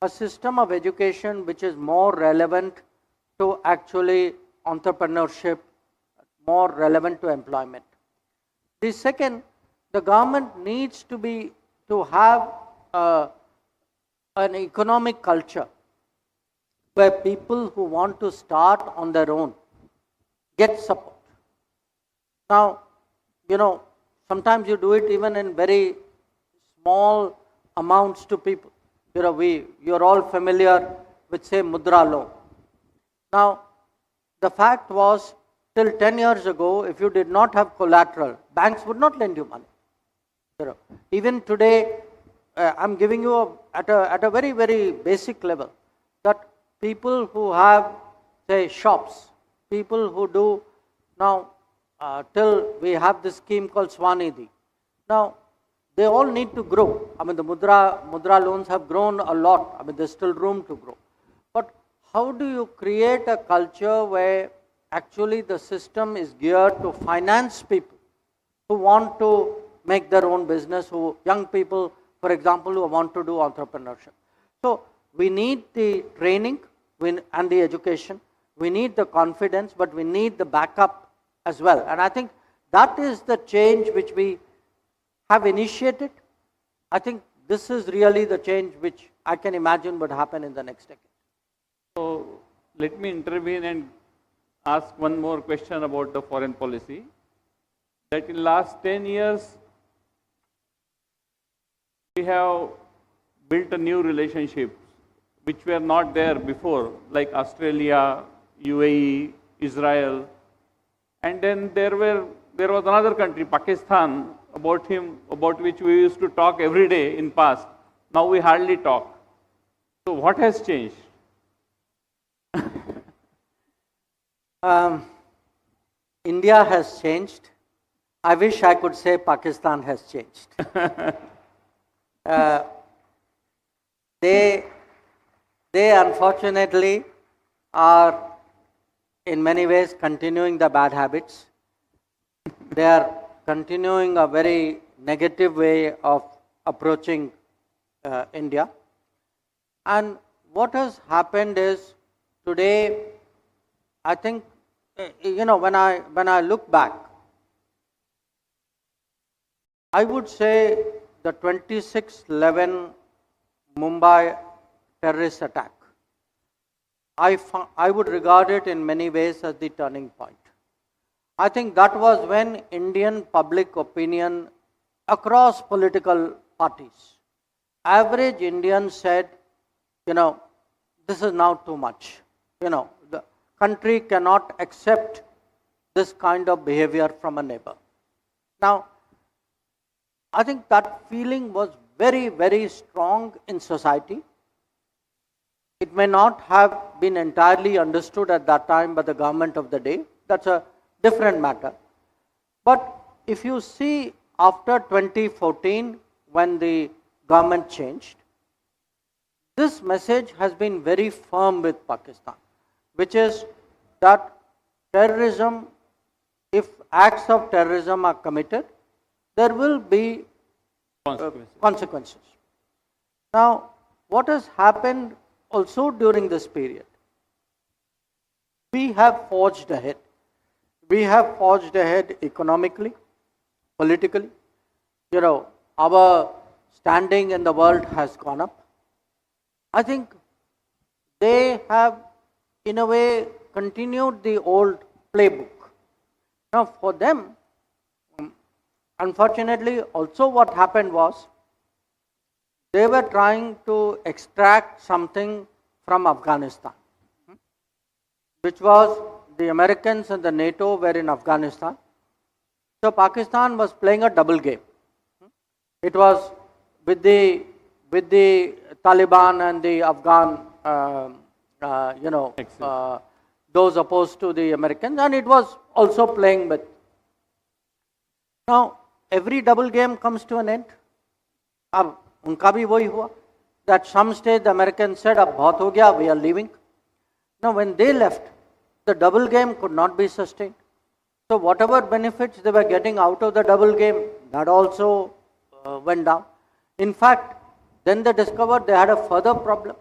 A system of education which is more relevant to actually entrepreneurship, more relevant to employment. The second, the government needs to have an economic culture where people who want to start on their own get support. Now, sometimes you do it even in very small amounts to people. You're all familiar with, say, Mudra loan. Now, the fact was, till 10 years ago, if you did not have collateral, banks would not lend you money. Even today, I'm giving you at a very, very basic level, that people who have, say, shops, people who do now, till we have this scheme called Swanidhi. Now, they all need to grow. I mean, the mudra loans have grown a lot. I mean, there's still room to grow. But how do you create a culture where actually the system is geared to finance people who want to make their own business, young people, for example, who want to do entrepreneurship? So we need the training and the education. We need the confidence, but we need the backup as well. And I think that is the change which we have initiated. I think this is really the change which I can imagine would happen in the next decade. So let me intervene and ask one more question about the foreign policy. That in last 10 years, we have built a new relationship which were not there before, like Australia, UAE, Israel, and then there was another country, Pakistan, about which we used to talk every day in past. Now we hardly talk. So what has changed? India has changed. I wish I could say Pakistan has changed. They unfortunately are in many ways continuing the bad habits. They are continuing a very negative way of approaching India. And what has happened is today, I think, when I look back, I would say the 26/11 Mumbai terrorist attack, I would regard it in many ways as the turning point. I think that was when Indian public opinion across political parties, average Indians said, this is now too much. The country cannot accept this kind of behavior from a neighbor. Now, I think that feeling was very, very strong in society. It may not have been entirely understood at that time by the government of the day. That's a different matter. But if you see after 2014, when the government changed, this message has been very firm with Pakistan, which is that terrorism, if acts of terrorism are committed, there will be consequences. Now, what has happened also during this period? We have forged ahead. We have forged ahead economically, politically. Our standing in the world has gone up. I think they have, in a way, continued the old playbook. Now, for them, unfortunately, also what happened was, they were trying to extract something from Afghanistan, which was the Americans and the NATO were in Afghanistan. So Pakistan was playing a double game. It was with the Taliban and the Afghan, those opposed to the Americans, and it was also playing with. Now, every double game comes to an end. Ab unka bhi wahi hua. At some stage, the Americans said, "Ab bahut ho gaya, we are leaving." Now, when they left, the double game could not be sustained. So, whatever benefits they were getting out of the double game, that also went down. In fact, then they discovered they had a further problem,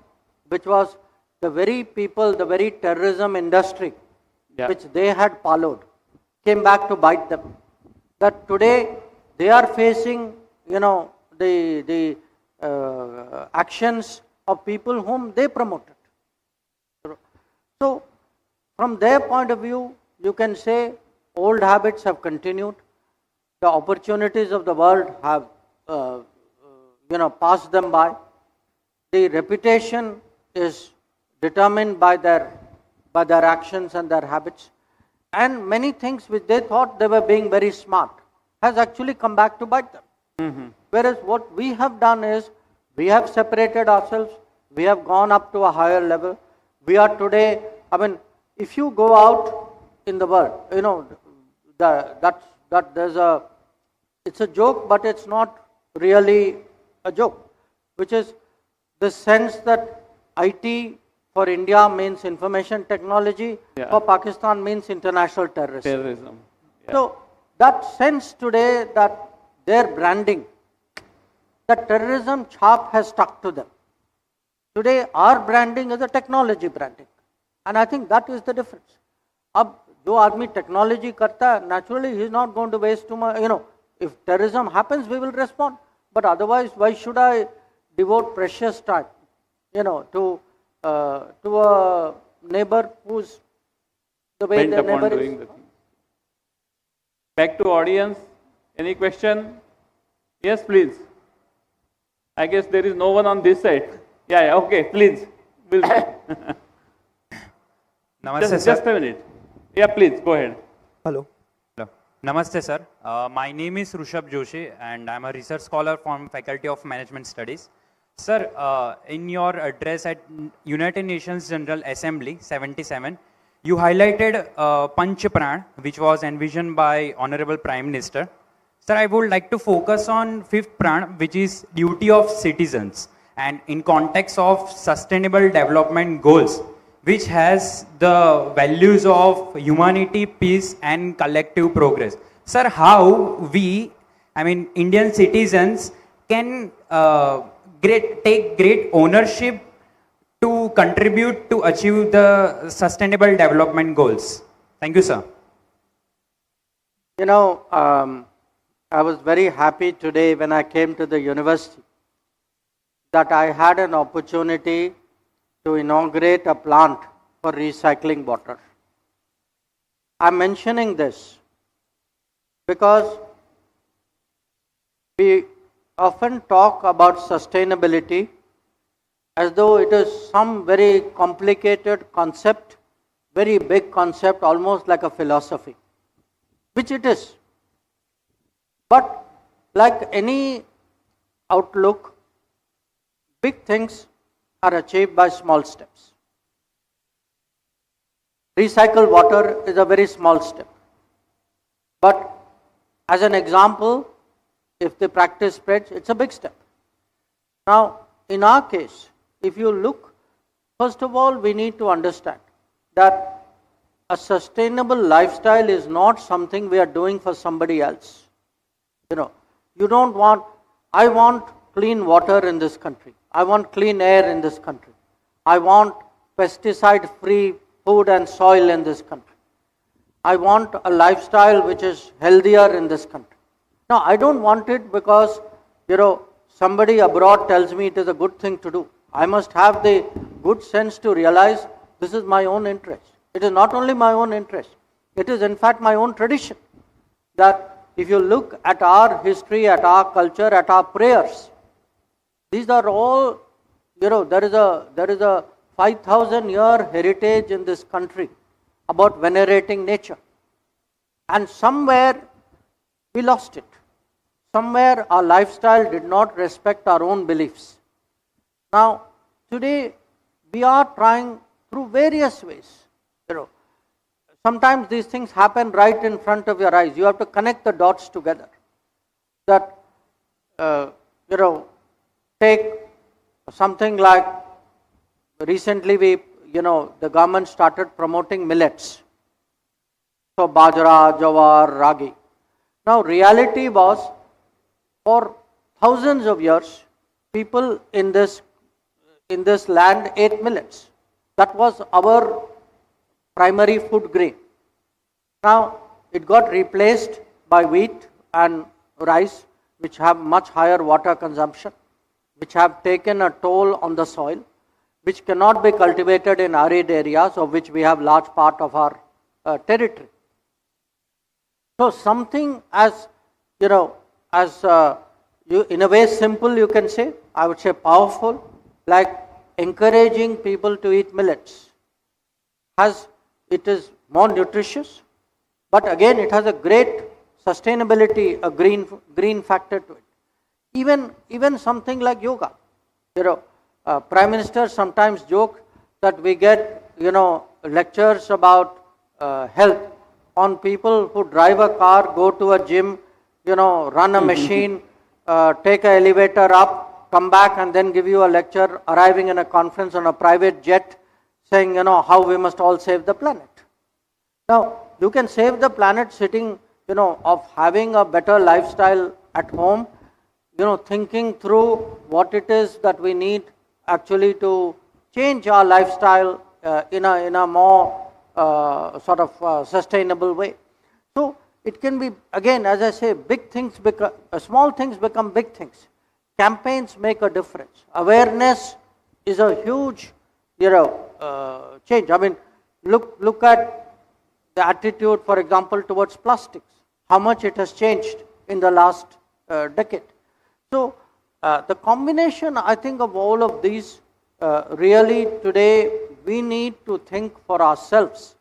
which was the very people, the very terrorism industry, which they had followed, came back to bite them. That today they are facing, the actions of people whom they promoted. So, from their point of view, you can say old habits have continued. The opportunities of the world have, passed them by. The reputation is determined by their actions and their habits. And many things which they thought they were being very smart has actually come back to bite them. Whereas what we have done is, we have separated ourselves, we have gone up to a higher level. We are today, if you go out in the world, it's a joke, but it's not really a joke, which is the sense that IT for India means information technology, for Pakistan means international terrorism. So that sense today that their branding, that terrorism chap has stuck to them. Today our branding is a technology branding, and I think that is the difference. Ab jo aadmi technology karta hai, naturally he is not going to waste too much, if terrorism happens we will respond, but otherwise why should I devote precious time, to a neighbor who's the way the neighbor is. Back to audience, any question? Yes, please. I guess there is no one on this side. Yeah, okay, please. Namaste, just a minute. Yeah, please, go ahead. Hello. Namaste, sir. My name is Rushabh Joshi and I'm a research scholar from Faculty of Management Studies. Sir, in your address at United Nations General Assembly 77, you highlighted Panch Pran, which was envisioned by Honorable Prime Minister. Sir, I would like to focus on fifth Pran, which is duty of citizens, and in context of sustainable development goals, which has the values of humanity, peace and collective progress. Sir, how we, Indian citizens can take great ownership to contribute to achieve the sustainable development goals? Thank you, sir. I was very happy today when I came to the university that I had an opportunity to inaugurate a plant for recycling water. I'm mentioning this because we often talk about sustainability as though it is some very complicated concept, very big concept, almost like a philosophy, which it is. But like any outlook, big things are achieved by small steps. Recycled water is a very small step. But as an example, if the practice spreads, it's a big step. Now, in our case, if you look, first of all, we need to understand that a sustainable lifestyle is not something we are doing for somebody else. You don't want, I want clean water in this country. I want clean air in this country. I want pesticide-free food and soil in this country. I want a lifestyle which is healthier in this country. Now, I don't want it because, somebody abroad tells me it is a good thing to do. I must have the good sense to realize this is my own interest. It is not only my own interest, it is in fact my own tradition. That if you look at our history, at our culture, at our prayers, these are all, there is a 5,000-year heritage in this country about venerating nature. And somewhere we lost it. Somewhere our lifestyle did not respect our own beliefs. Now, today we are trying through various ways. Sometimes these things happen right in front of your eyes. You have to connect the dots together. That, take something like, recently the government started promoting millets. So, bajra, jawar, ragi. Now, reality was, for thousands of years, people in this land ate millets. That was our primary food grain. Now, it got replaced by wheat and rice, which have much higher water consumption, which have taken a toll on the soil, which cannot be cultivated in arid areas, of which we have large part of our territory. So, something as, in a way simple you can say, I would say powerful, like encouraging people to eat millets. It is more nutritious, but again it has a great sustainability, a green factor to it. Even something like yoga. Prime Minister sometimes joke that we get, lectures about health on people who drive a car, go to a gym, run a machine, take an elevator up, come back and then give you a lecture, arriving in a conference on a private jet, saying, how we must all save the planet. Now, you can save the planet sitting, of having a better lifestyle at home, thinking through what it is that we need actually to change our lifestyle in a more sustainable way. So it can be, again, as I say, small things become big things. Campaigns make a difference. Awareness is a huge, change. I mean, look at the attitude, for example, towards plastics. How much it has changed in the last decade. So the combination, I think, of all of these, really today we need to think for ourselves.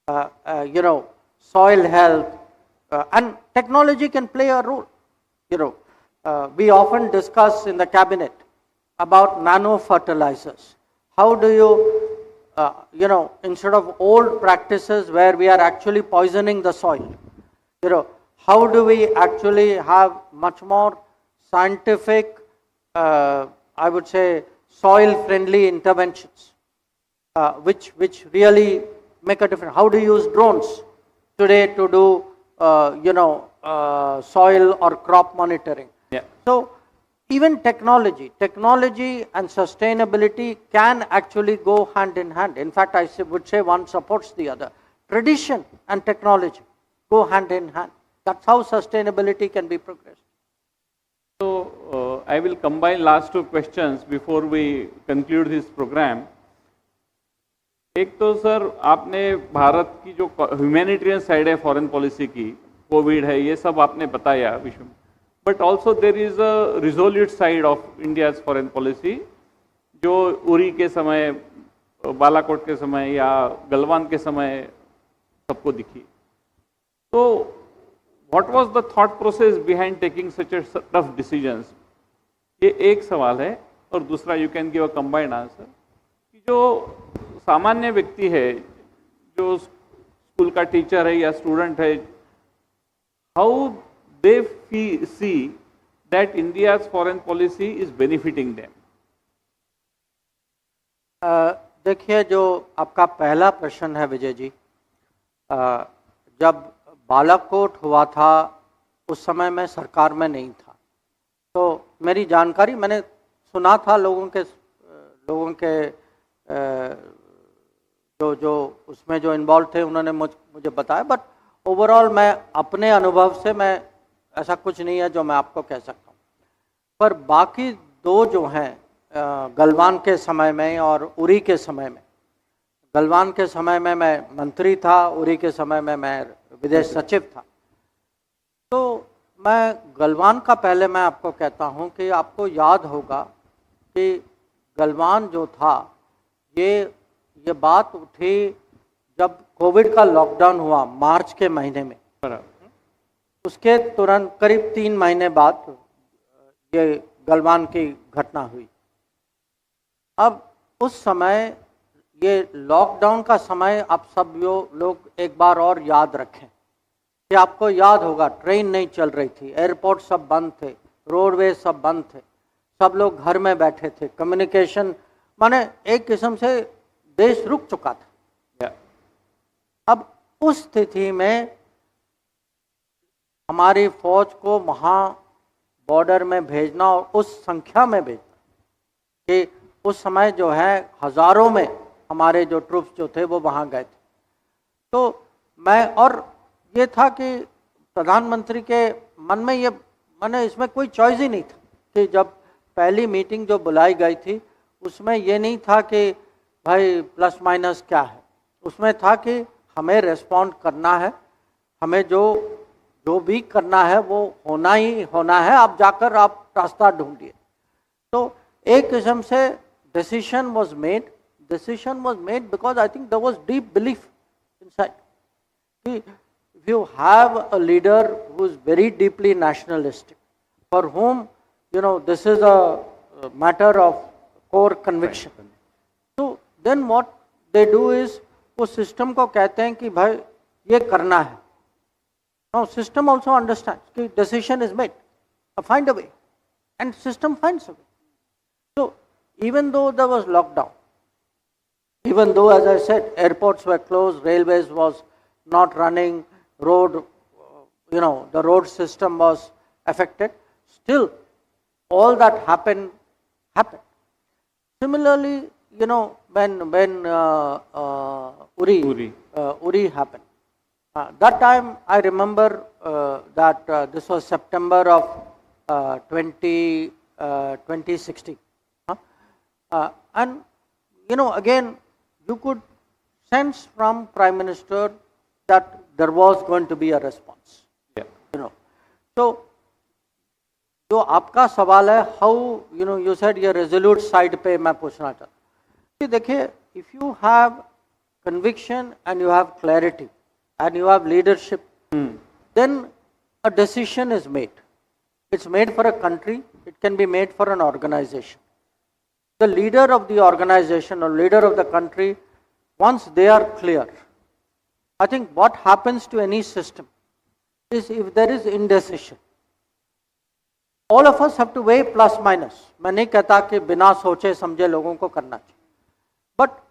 Soil health, and technology can play a role. We often discuss in the cabinet about nano fertilizers. How do you, instead of old practices where we are actually poisoning the soil, how do we actually have much more scientific, I would say, soil-friendly interventions, which really make a difference? How do you use drones today to do, soil or crop monitoring? Yeah. So even technology and sustainability can actually go hand in hand. In fact, I would say one supports the other. Tradition and technology go hand in hand. That's how sustainability can be progressed. So I will combine last two questions before we conclude this program. एक तो sir आपने भारत की जो humanitarian side है foreign policy की, Covid है, ये सब आपने बताया विश्व में, but also there is a resolute side of India's foreign policy जो उरी के समय, बालाकोट के समय या गलवान के समय सबको दिखी. तो what was the thought process behind taking such a tough decisions? ये एक सवाल है. और दूसरा, you can give a combined answer, कि जो सामान्य व्यक्ति है, जो स्कूल का टीचर है या स्टूडेंट है, how they see that India's foreign policy is benefiting them? देखिए, जो आपका पहला प्रश्न है विजय जी, जब बालाकोट हुआ था उस समय मैं सरकार में नहीं था, तो मेरी जानकारी, मैंने सुना था लोगों के जो उसमें जो इन्वॉल्व थे उन्होंने मुझे बताया, बट ओवरऑल मैं अपने अनुभव से, मैं ऐसा कुछ नहीं है जो मैं आपको कह सकता हूँ. पर बाकी दो जो हैं, गलवान के समय में और उरी के समय में, गलवान के समय में मैं मंत्री था, उरी के समय में मैं विदेश सचिव था. तो मैं गलवान का पहले मैं आपको कहता हूँ कि आपको याद होगा कि गलवान जो था, ये बात उठी जब कोविड का लॉकडाउन हुआ मार्च के महीने में. उसके तुरंत करीब 3 महीने बाद ये गलवान की घटना हुई. अब उस समय, ये लॉकडाउन का समय, आप सब लोग एक बार और याद रखें कि आपको याद होगा ट्रेन नहीं चल रही थी, एयरपोर्ट सब बंद थे, रोडवे सब बंद थे, सब लोग घर में बैठे थे, कम्युनिकेशन, माने एक किस्म से देश रुक चुका था. अब उस स्थिति में हमारी फौज को वहाँ बॉर्डर में भेजना और उस संख्या में भेजना, कि उस समय जो है हजारों में हमारे जो ट्रूप्स जो थे वो वहाँ गए थे. तो मैं, और ये था कि प्रधानमंत्री के मन में ये, मैंने इसमें कोई चॉइस ही नहीं था कि जब पहली मीटिंग जो बुलाई गई थी उसमें ये नहीं था कि भाई प्लस माइनस क्या है, उसमें था कि हमें रेस्पॉन्ड करना है, हमें जो भी करना है वो होना ही होना है, आप जाकर आप रास्ता ढूंढिए. तो एक किस्म से decision was made because I think there was deep belief inside कि if you have a leader who is very deeply nationalistic, for whom this is a matter of core conviction, so then what they do is वो system को कहते हैं कि भाई ये करना है. Now system also understands कि decision is made, find a way. and system finds a way. So even though there was lockdown, even though, as I said, airports were closed, railways was not running, road, the road system was affected, still all that happened. Similarly, when Uri happened, that time I remember that this was September of 2016. And, again, you could sense from Prime Minister that there was going to be a response. Yeah. So, जो आपका सवाल है, how, you said ये resolute side पे मैं पूछना चाहता हूँ. देखिए, if you have conviction and you have clarity and you have leadership, then a decision is made. It's made for a country, it can be made for an organization. The leader of the organization or leader of the country, once they are clear, I think what happens to any system is if there is indecision, all of us have to weigh plus minus. मैं नहीं कहता कि बिना सोचे समझे लोगों को करना चाहिए. But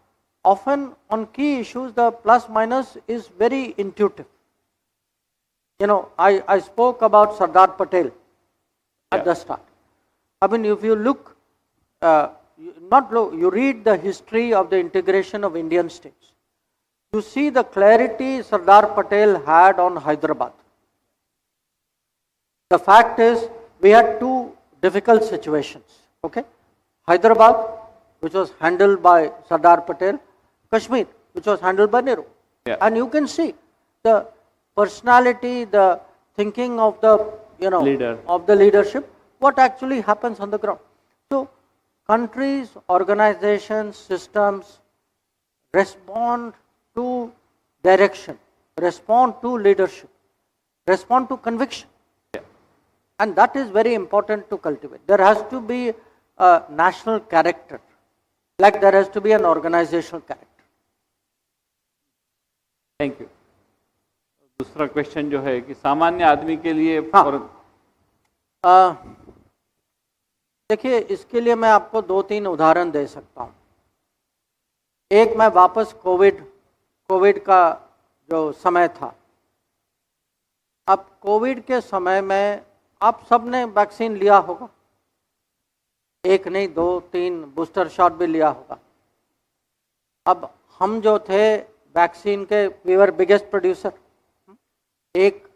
often on key issues, the plus minus is very intuitive. I spoke about Sardar Patel at the start. I mean, if you look, you read the history of the integration of Indian states. You see the clarity Sardar Patel had on Hyderabad. The fact is, we had two difficult situations. Okay, Hyderabad, which was handled by Sardar Patel, Kashmir, which was handled by Nehru. Yeah. And you can see the personality, the thinking of the leader, of the leadership, what actually happens on the ground. So countries, organizations, systems respond to direction, respond to leadership, respond to conviction. And that is very important to cultivate. There has to be a national character, like there has to be an organizational character. Thank you. दूसरा question जो है कि सामान्य आदमी के लिए देखिए, इसके लिए मैं आपको 2-3 उदाहरण दे सकता हूँ. एक, मैं वापस कोविड का जो समय था. अब कोविड के समय में आप सब ने वैक्सीन लिया होगा, एक नहीं 2-3 बूस्टर शॉट भी लिया होगा. अब हम जो थे वैक्सीन के, वी वर बिगेस्ट प्रोड्यूसर. एक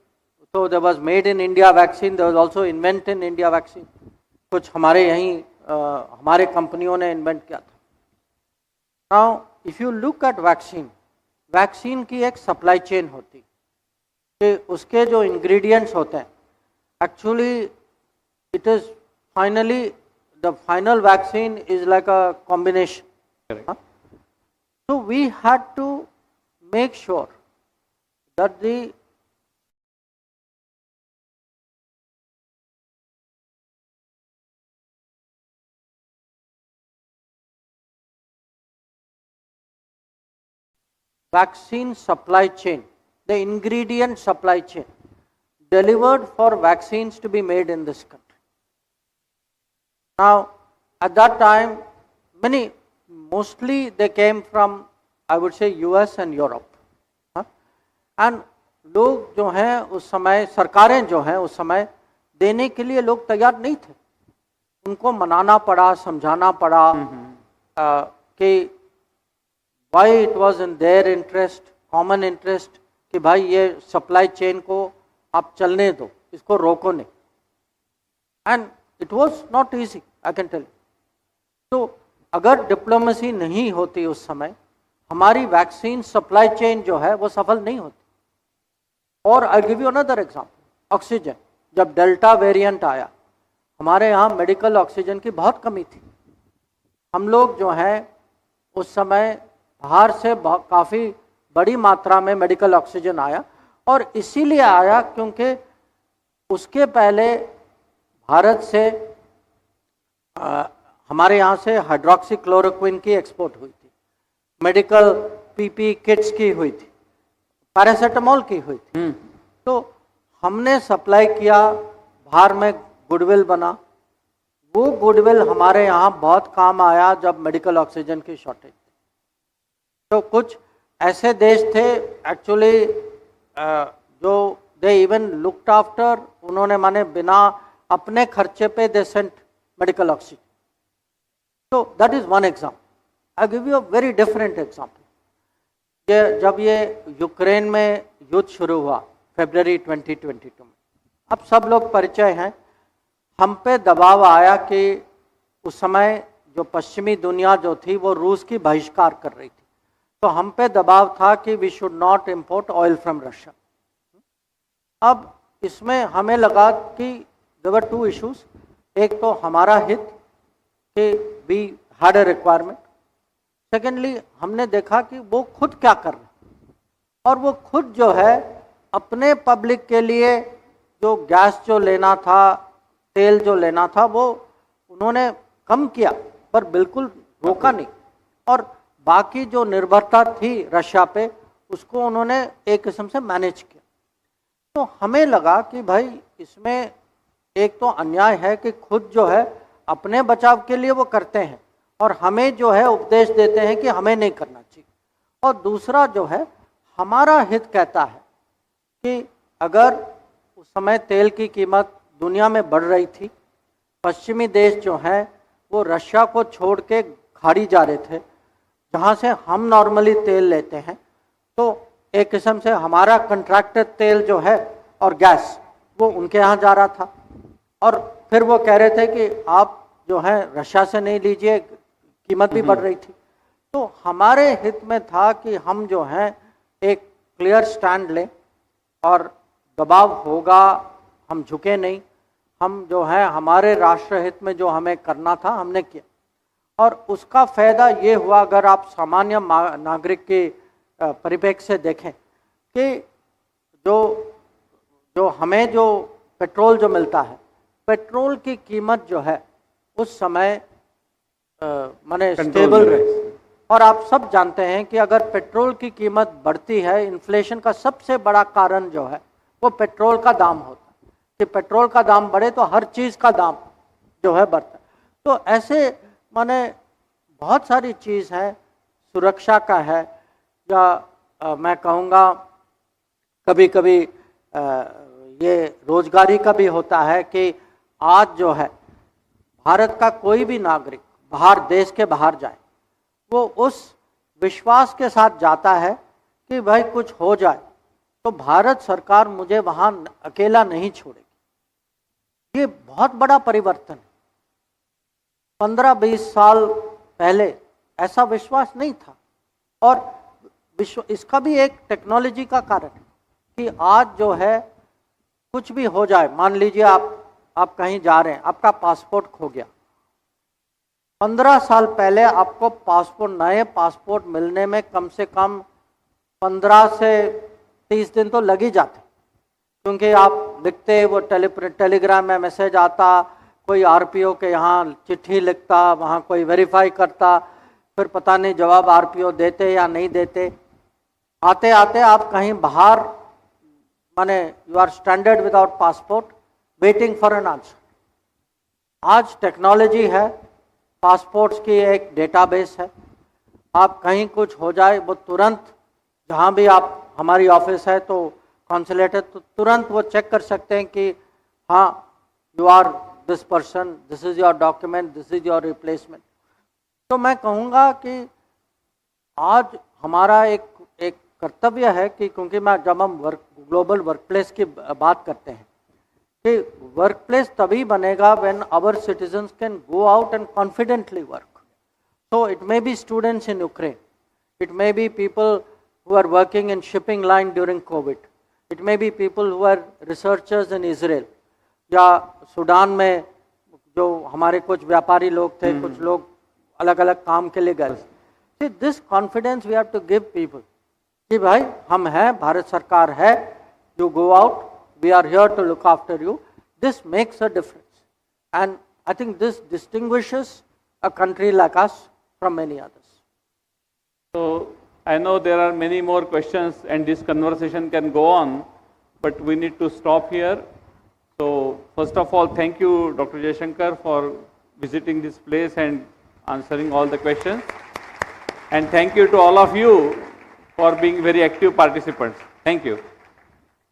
तो there was made in India vaccine, there was also invent in India vaccine. कुछ हमारे यहीं हमारे कंपनियों ने इन्वेंट किया था. Now if you look at vaccine की एक सप्लाई चेन होती कि उसके जो इंग्रेडिएंट्स होते हैं, actually it is finally the final vaccine is like a combination. So we had to make sure that the vaccine supply chain, the ingredient supply chain delivered for vaccines to be made in this country. Now, at that time, mostly they came from, I would say, US and Europe. And लोग जो हैं उस समय, सरकारें जो हैं उस समय देने के लिए लोग तैयार नहीं थे. उनको मनाना पड़ा, समझाना पड़ा कि why it was in their interest, common interest, कि भाई ये सप्लाई चेन को आप चलने दो, इसको रोको नहीं. And it was not easy, I can tell. तो अगर डिप्लोमेसी नहीं होती उस समय, हमारी वैक्सीन सप्लाई चेन जो है वो सफल नहीं होती. और I give you another example, oxygen. जब डेल्टा वेरिएंट आया, हमारे यहाँ मेडिकल ऑक्सीजन की बहुत कमी थी. हम लोग जो हैं उस समय बाहर से काफ़ी बड़ी मात्रा में मेडिकल ऑक्सीजन आया, और इसीलिए आया क्योंकि उसके पहले भारत से हमारे यहाँ से हाइड्रोक्सीक्लोरोक्विन की एक्सपोर्ट हुई थी, मेडिकल पीपी किट्स की हुई थी, पैरासीटामोल की हुई थी. तो हमने सप्लाई किया, बाहर में गुडविल बना, वो गुडविल हमारे यहाँ बहुत काम आया जब मेडिकल ऑक्सीजन की शॉर्टेज थी। तो कुछ ऐसे देश थे एक्चुअली जो दे इवन लुक्ड आफ्टर, उन्होंने माने बिना अपने खर्चे पे दे सेंट मेडिकल ऑक्सीजन। तो that is one example. I give you a very different example. ये जब ये यूक्रेन में युद्ध शुरू हुआ फरवरी 2022 में, अब सब लोग परिचय हैं, हम पे दबाव आया कि उस समय जो पश्चिमी दुनिया जो थी वो रूस की बहिष्कार कर रही थी, तो हम पे दबाव था कि we should not import oil from Russia. अब इसमें हमें लगा कि देयर वर टू इश्यूज, एक तो हमारा हित कि we had a requirement, secondly हमने देखा कि वो खुद क्या कर रहे हैं, और वो खुद जो है अपने पब्लिक के लिए जो गैस जो लेना था, तेल जो लेना था, वो उन्होंने कम किया पर बिल्कुल रोका नहीं, और बाकी जो निर्भरता थी रशिया पे उसको उन्होंने एक किस्म से मैनेज किया। तो हमें लगा कि भाई इसमें एक तो अन्याय है कि खुद जो है अपने बचाव के लिए वो करते हैं और हमें जो है उपदेश देते हैं कि हमें नहीं करना चाहिए, और दूसरा जो है हमारा हित कहता है कि अगर उस समय तेल की कीमत दुनिया में बढ़ रही थी, पश्चिमी देश जो हैं वो रशिया को छोड़ के खाड़ी जा रहे थे जहाँ से हम नॉर्मली तेल लेते हैं, तो एक किस्म से हमारा कंट्रैक्टेड तेल जो है और गैस वो उनके यहाँ जा रहा था, और फिर वो कह रहे थे कि आप जो है रशिया से नहीं लीजिए, कीमत भी बढ़ रही थी। तो हमारे हित में था कि हम जो हैं एक क्लियर स्टैंड लें, और दबाव होगा हम झुके नहीं, हम जो है हमारे राष्ट्र हित में जो हमें करना था हमने किया, और उसका फायदा ये हुआ, अगर आप सामान्य नागरिक के परिप्रेक्ष्य से देखें कि जो हमें जो पेट्रोल जो मिलता है, पेट्रोल की कीमत जो है उस समय माने स्टेबल रहे, और आप सब जानते हैं कि अगर पेट्रोल की कीमत बढ़ती है, इन्फ्लेशन का सबसे बड़ा कारण जो है वो पेट्रोल का दाम होता है, कि पेट्रोल का दाम बढ़े तो हर चीज़ का दाम जो है बढ़ता है। तो ऐसे माने बहुत सारी चीज़ है, सुरक्षा का है, या मैं कहूँगा कभी कभी ये रोजगारी का भी होता है कि आज जो है भारत का कोई भी नागरिक बाहर देश के बाहर जाए, वो उस विश्वास के साथ जाता है कि भाई कुछ हो जाए तो भारत सरकार मुझे वहाँ अकेला नहीं छोड़ेगी। ये बहुत बड़ा परिवर्तन है। 15-20 साल पहले ऐसा विश्वास नहीं था, और इसका भी एक टेक्नोलॉजी का कारण है कि आज जो है कुछ भी हो जाए, मान लीजिए आप कहीं जा रहे हैं, आपका पासपोर्ट खो गया, 15 साल पहले आपको पासपोर्ट, नए पासपोर्ट मिलने में कम से कम 15 से 30 दिन तो लग ही जाते, क्योंकि आप लिखते, वो टेलीग्राम में मैसेज आता, कोई आरपीओ के यहाँ चिट्ठी लिखता, वहाँ कोई वेरीफाई करता, फिर पता नहीं जवाब आरपीओ देते या नहीं देते, आते आते आप कहीं बाहर माने you are standard without passport waiting for an answer. आज टेक्नोलॉजी है, पासपोर्ट्स की एक डेटाबेस है, आप कहीं कुछ हो जाए वो तुरंत, जहाँ भी आप, हमारी ऑफिस है तो कॉन्सुलेट है, तो तुरंत वो चेक कर सकते हैं कि हाँ you are this person, this is your document, this is your replacement. तो मैं कहूँगा कि आज हमारा एक कर्तव्य है कि, क्योंकि जब हम ग्लोबल वर्कप्लेस की बात करते हैं कि वर्कप्लेस तभी बनेगा when our citizens can go out and confidently work. So it may be students in Ukraine, it may be people who are working in shipping line during COVID, it may be people who are researchers in Israel, या Sudan में जो हमारे कुछ व्यापारी लोग थे, कुछ लोग अलग अलग काम के लिए गए। See, this confidence we have to give people कि भाई हम हैं, भारत सरकार है, you go out, we are here to look after you. This makes a difference, and I think this distinguishes a country like us from many others. So I know there are many more questions and this conversation can go on, but we need to stop here. So first of all, thank you, Dr. Jaishankar, for visiting this place and answering all the questions. And thank you to all of you for being very active participants. Thank you.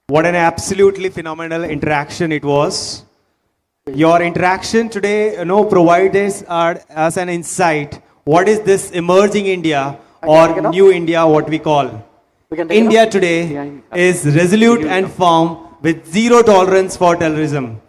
What an absolutely phenomenal interaction it was. Your interaction today, provides us an insight. What is this emerging India or new India, what we call? India today is resolute and firm with zero tolerance for terrorism.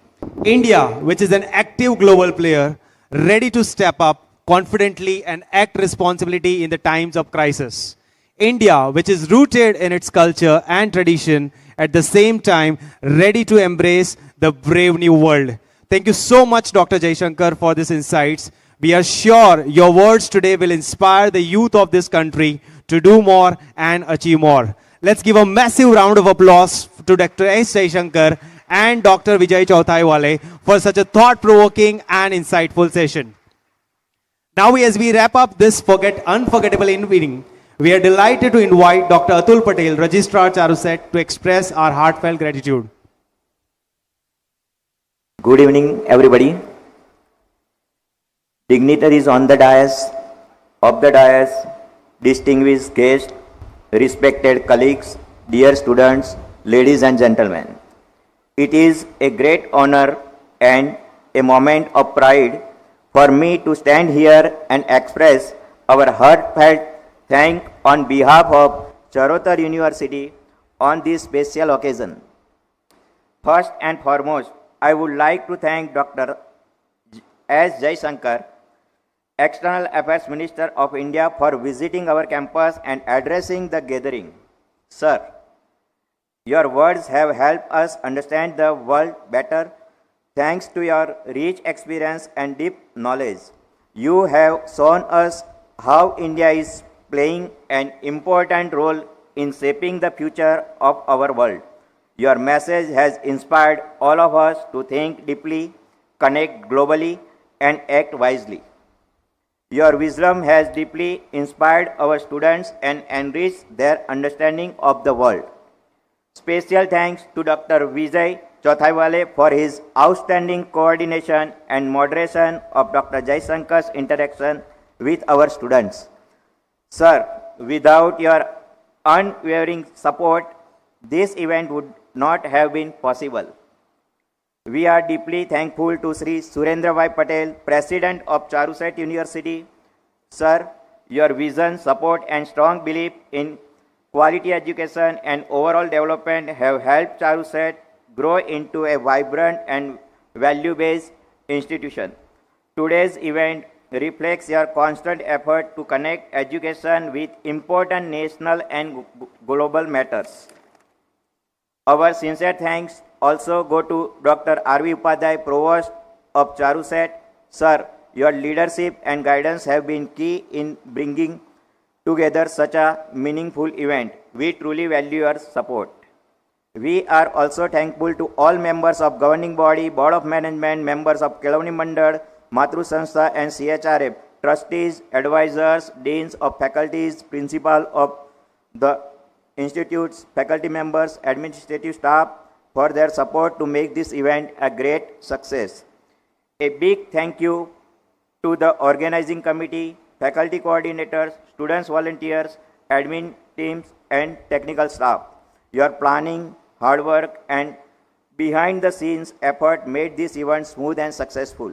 India, which is an active global player, ready to step up confidently and act responsibility in the times of crisis. India, which is rooted in its culture and tradition, at the same time ready to embrace the brave new world. Thank you so much, Dr. Jaishankar, for these insights. We are sure your words today will inspire the youth of this country to do more and achieve more. Let's give a massive round of applause to Dr. S. Jaishankar and Dr. Vijay Chauthaiwale for such a thought-provoking and insightful session. Now, as we wrap up this unforgettable evening, we are delighted to invite Dr. Atul Patel, Registrar Charuset, to express our heartfelt gratitude. Good evening, everybody. Dignitaries on the dais, of the dais, distinguished guests, respected colleagues, dear students, ladies and gentlemen. It is a great honor and a moment of pride for me to stand here and express our heartfelt thanks on behalf of Charotar University on this special occasion. First and foremost, I would like to thank Dr. S. Jaishankar, External Affairs Minister of India, for visiting our campus and addressing the gathering. Sir, your words have helped us understand the world better. Thanks to your rich experience and deep knowledge, you have shown us how India is playing an important role in shaping the future of our world. Your message has inspired all of us to think deeply, connect globally, and act wisely. Your wisdom has deeply inspired our students and enriched their understanding of the world. Special thanks to Dr. Vijay Chauthaiwale for his outstanding coordination and moderation of Dr. Jaishankar's interaction with our students. Sir, without your unwavering support, this event would not have been possible. We are deeply thankful to Sri Surendra Bhai Patel, President of Charuset University. Sir, your vision, support and strong belief in quality education and overall development have helped Charuset grow into a vibrant and value-based institution. Today's event reflects your constant effort to connect education with important national and global matters. Our sincere thanks also go to Dr. R.V. Upadhyay, Provost of Charuset. Sir, your leadership and guidance have been key in bringing together such a meaningful event. We truly value your support. We are also thankful to all members of governing body, board of management, members of Kelavani Mandal, Matru Sanstha and CHRF, trustees, advisors, deans of faculties, principal of the institutes, faculty members, administrative staff for their support to make this event a great success. A big thank you to the organizing committee, faculty coordinators, students volunteers, admin teams and technical staff. Your planning, hard work and behind the scenes effort made this event smooth and successful.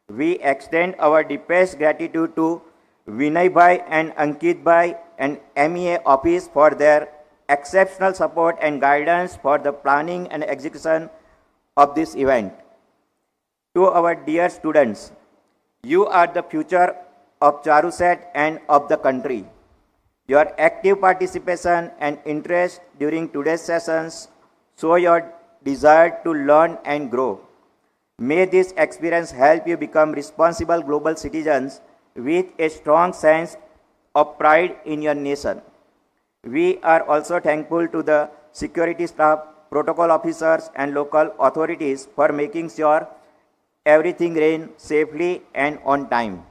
We extend our deepest gratitude to Vinay Bhai and Ankit Bhai and MEA office for their exceptional support and guidance for the planning and execution of this event. To our dear students, you are the future of Charuset and of the country. Your active participation and interest during today's sessions show your desire to learn and grow. May this experience help you become responsible global citizens with a strong sense of pride in your nation. We are also thankful to the security staff, protocol officers and local authorities for making sure everything ran safely and on time.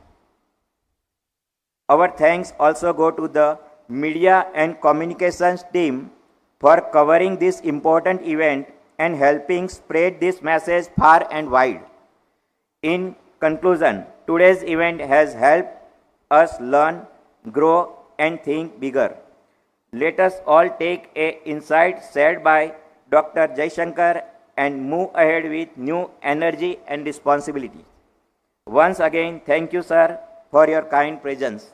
Our thanks also go to the media and communications team for covering this important event and helping spread this message far and wide. In conclusion, today's event has helped us learn, grow, and think bigger. Let us all take a insight shared by Dr. Jaishankar and move ahead with new energy and responsibility. Once again, thank you, sir, for your kind presence.